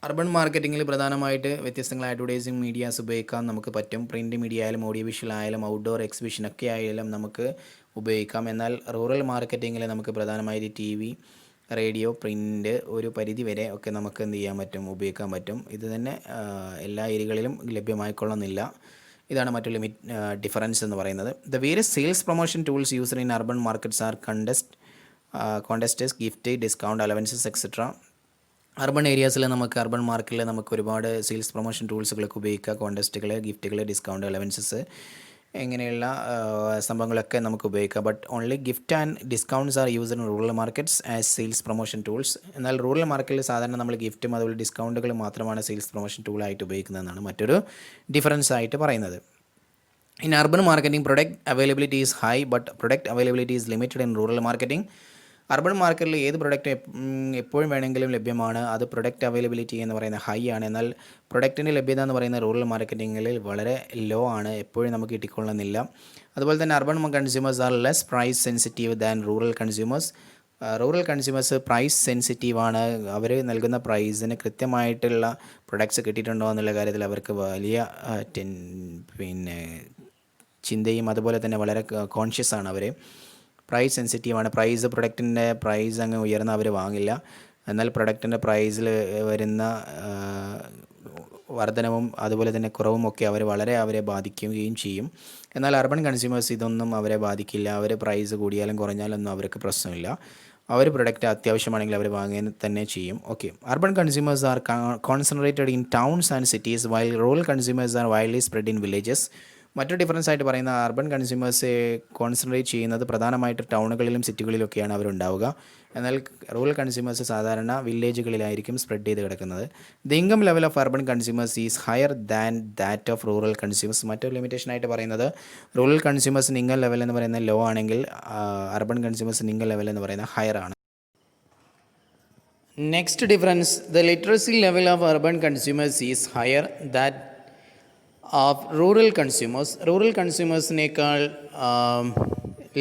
Urban മാർക്കറ്റിങ്ങിൽ പ്രധാനമായിട്ട് വ്യത്യസ്തങ്ങളായ അഡ്വർടൈസിംഗ് മീഡിയാസ് ഉപയോഗിക്കാൻ നമുക്ക് പറ്റും. പ്രിൻറ്റ് മീഡിയ ആയാലും ഓഡിയോ വിഷ്വൽ ആയാലും ഔട്ട്ഡോർ എക്സിബിഷനൊക്കെ ആയാലും നമുക്ക് ഉപയോഗിക്കാം. എന്നാൽ റൂറൽ മാർക്കറ്റിങ്ങിൽ നമുക്ക് പ്രധാനമായിട്ട് TV, റേഡിയോ, പ്രിൻ്റ് ഒരു പരിധി വരെ ഒക്കെ നമുക്ക് എന്ത് ചെയ്യാൻ പറ്റും, ഉപയോഗിക്കാൻ പറ്റും. ഇത് തന്നെ എല്ലാ ഏരിയകളിലും ലഭ്യമായിക്കൊള്ളുന്നില്ല. ഇതാണ് മറ്റൊരു ഡിഫറൻസ് എന്ന് പറയുന്നത്. The various sales promotion tools used in urban markets are contesters, gift, discount, allowances etcetera. Urban ഏരിയാസിൽ അർബൻ മാർക്കറ്റിൽ നമുക്ക് ഒരുപാട് സെയിൽസ് പ്രൊമോഷൻ ടൂൾസുകളൊക്കെ ഉപയോഗിക്കുക. കോണ്ടസ്റ്റുകൾ, ഗിഫ്റ്റുകൾ, ഡിസ്കൗണ്ട്, അലവൻസസ് ഇങ്ങനെയുള്ള സംഭവങ്ങളൊക്കെ നമുക്ക് ഉപയോഗിക്കാം. But only gift and discounts are used in rural markets as sales promotion tools. എന്നാൽ റൂറൽ മാർക്കറ്റിൽ സാധാരണ നമ്മൾ ഗിഫ്റ്റും അതുപോലെ ഡിസ്കൗണ്ടുകൾ മാത്രമാണ് സെയിൽസ് പ്രൊമോഷൻ ടൂളായിട്ട് ഉപയോഗിക്കുന്നതെന്നാണ് മറ്റൊരു ഡിഫറൻസ് ആയിട്ട് പറയുന്നത്. In urban marketing, product availability is high, but product availability is limited in rural marketing. Urban മാർക്കറ്റിൽ ഏത് പ്രൊഡക്റ്റ് എപ്പോഴും വേണമെങ്കിലും ലഭ്യമാണ്. അത് പ്രൊഡക്റ്റ് അവൈലബിലിറ്റി എന്ന് പറയുന്നത് ഹൈ ആണ്. എന്നാൽ പ്രൊഡക്റ്റിൻ്റെ ലഭ്യത എന്ന് പറയുന്നത് റൂറൽ മാർക്കറ്റിങ്ങിൽ വളരെ ലോ ആണ്, എപ്പോഴും നമുക്ക് കിട്ടിക്കൊള്ളുന്നില്ല. അതുപോലെ തന്നെ urban consumers are less price sensitive than rural consumers. Rural consumers price സെൻസിറ്റീവാണ്. അവർ നൽകുന്ന പ്രൈസിന് കൃത്യമായിട്ടുള്ള പ്രൊഡക്ട്സ് കിട്ടിയിട്ടുണ്ടോ എന്നുള്ള കാര്യത്തിൽ അവർക്ക് വലിയ ചിന്തയും അതുപോലെ തന്നെ വളരെ കോൺഷ്യസ് ആണ് അവർ. പ്രൈസ് സെൻസിറ്റീവാണ്. പ്രൊഡക്റ്റിൻ്റെ പ്രൈസ് അങ്ങ് ഉയർന്ന അവർ വാങ്ങില്ല. എന്നാൽ പ്രൊഡക്റ്റിൻ്റെ പ്രൈസിൽ വരുന്ന വർധനവും അതുപോലെ തന്നെ കുറവും ഒക്കെ അവരെ ബാധിക്കുകയും ചെയ്യും. എന്നാൽ അർബൻ കൺസ്യൂമേഴ്സ് ഇതൊന്നും അവരെ ബാധിക്കില്ല. അവർ പ്രൈസ് കൂടിയാലും കുറഞ്ഞാലൊന്നും അവർക്ക് പ്രശ്നമില്ല. അവർ പ്രൊഡക്റ്റ് അത്യാവശ്യമാണെങ്കിൽ അവർ വാങ്ങുക തന്നെ ചെയ്യും. Okay, urban consumers R concentrated in towns and cities while rural consumers are widely spread in villages. മറ്റൊരു ഡിഫറൻസ് ആയിട്ട് പറയുന്ന അർബൻ കൺസ്യൂമേഴ്സ് കോൺസെൻട്രേറ്റ് ചെയ്യുന്നത് പ്രധാനമായിട്ട് ടൗണുകളിലും സിറ്റികളിലൊക്കെയാണ് അവരുണ്ടാവുക. എന്നാൽ റൂറൽ കൺസ്യൂമേഴ്സ് സാധാരണ വില്ലേജുകളിലായിരിക്കും സ്പ്രെഡ് ചെയ്ത് കിടക്കുന്നത്. The income level of urban consumers is higher than that of rural consumers. മറ്റൊരു ലിമിറ്റേഷൻ ആയിട്ട് പറയുന്നത് റൂറൽ കൺസ്യൂമേഴ്സിന് ഇൻകം ലെവൽ എന്ന് പറയുന്നത് ലോ ആണെങ്കിൽ അർബൻ കൺസ്യൂമേഴ്സിന് ഇൻകം ലെവൽ എന്ന് പറയുന്നത് ഹയർ ആണ്. Next difference, the literacy level of urban consumers is higher that of rural consumers. Rural കൺസ്യൂമേഴ്സിനേക്കാൾ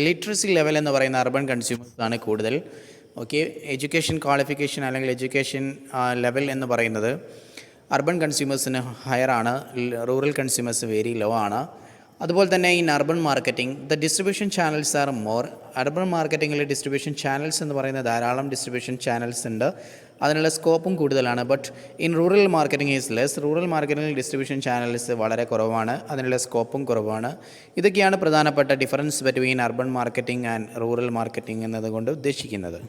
ലിറ്ററസി ലെവൽ എന്ന് പറയുന്ന അർബൻ കൺസ്യൂമേഴ്സാണ് കൂടുതൽ. ഓക്കെ, എഡ്യൂക്കേഷൻ ക്വാളിഫിക്കേഷൻ അല്ലെങ്കിൽ എഡ്യൂക്കേഷൻ ലെവൽ എന്ന് പറയുന്നത് അർബൻ കൺസ്യൂമേഴ്സിന് ഹയർ ആണ്, റൂറൽ കൺസ്യൂമേഴ്സ് വെരി ലോ ആണ്. അതുപോലെ തന്നെ in urban marketing the distribution channels are more. Urban മാർക്കറ്റിങ്ങിൽ ഡിസ്ട്രിബ്യൂഷൻ ചാനൽസ് എന്ന് പറയുന്ന ധാരാളം ഡിസ്ട്രിബ്യൂഷൻ ചാനൽസ് ഉണ്ട്, അതിനുള്ള സ്കോപ്പും കൂടുതലാണ്. But in rural marketing is less. Rural മാർക്കറ്റിംഗിൽ ഡിസ്ട്രിബ്യൂഷൻ ചാനൽസ് വളരെ കുറവാണ്, അതിനുള്ള സ്കോപ്പും കുറവാണ്. ഇതൊക്കെയാണ് പ്രധാനപ്പെട്ട difference between urban marketing and rural marketing എന്നതുകൊണ്ട് ഉദ്ദേശിക്കുന്നത്.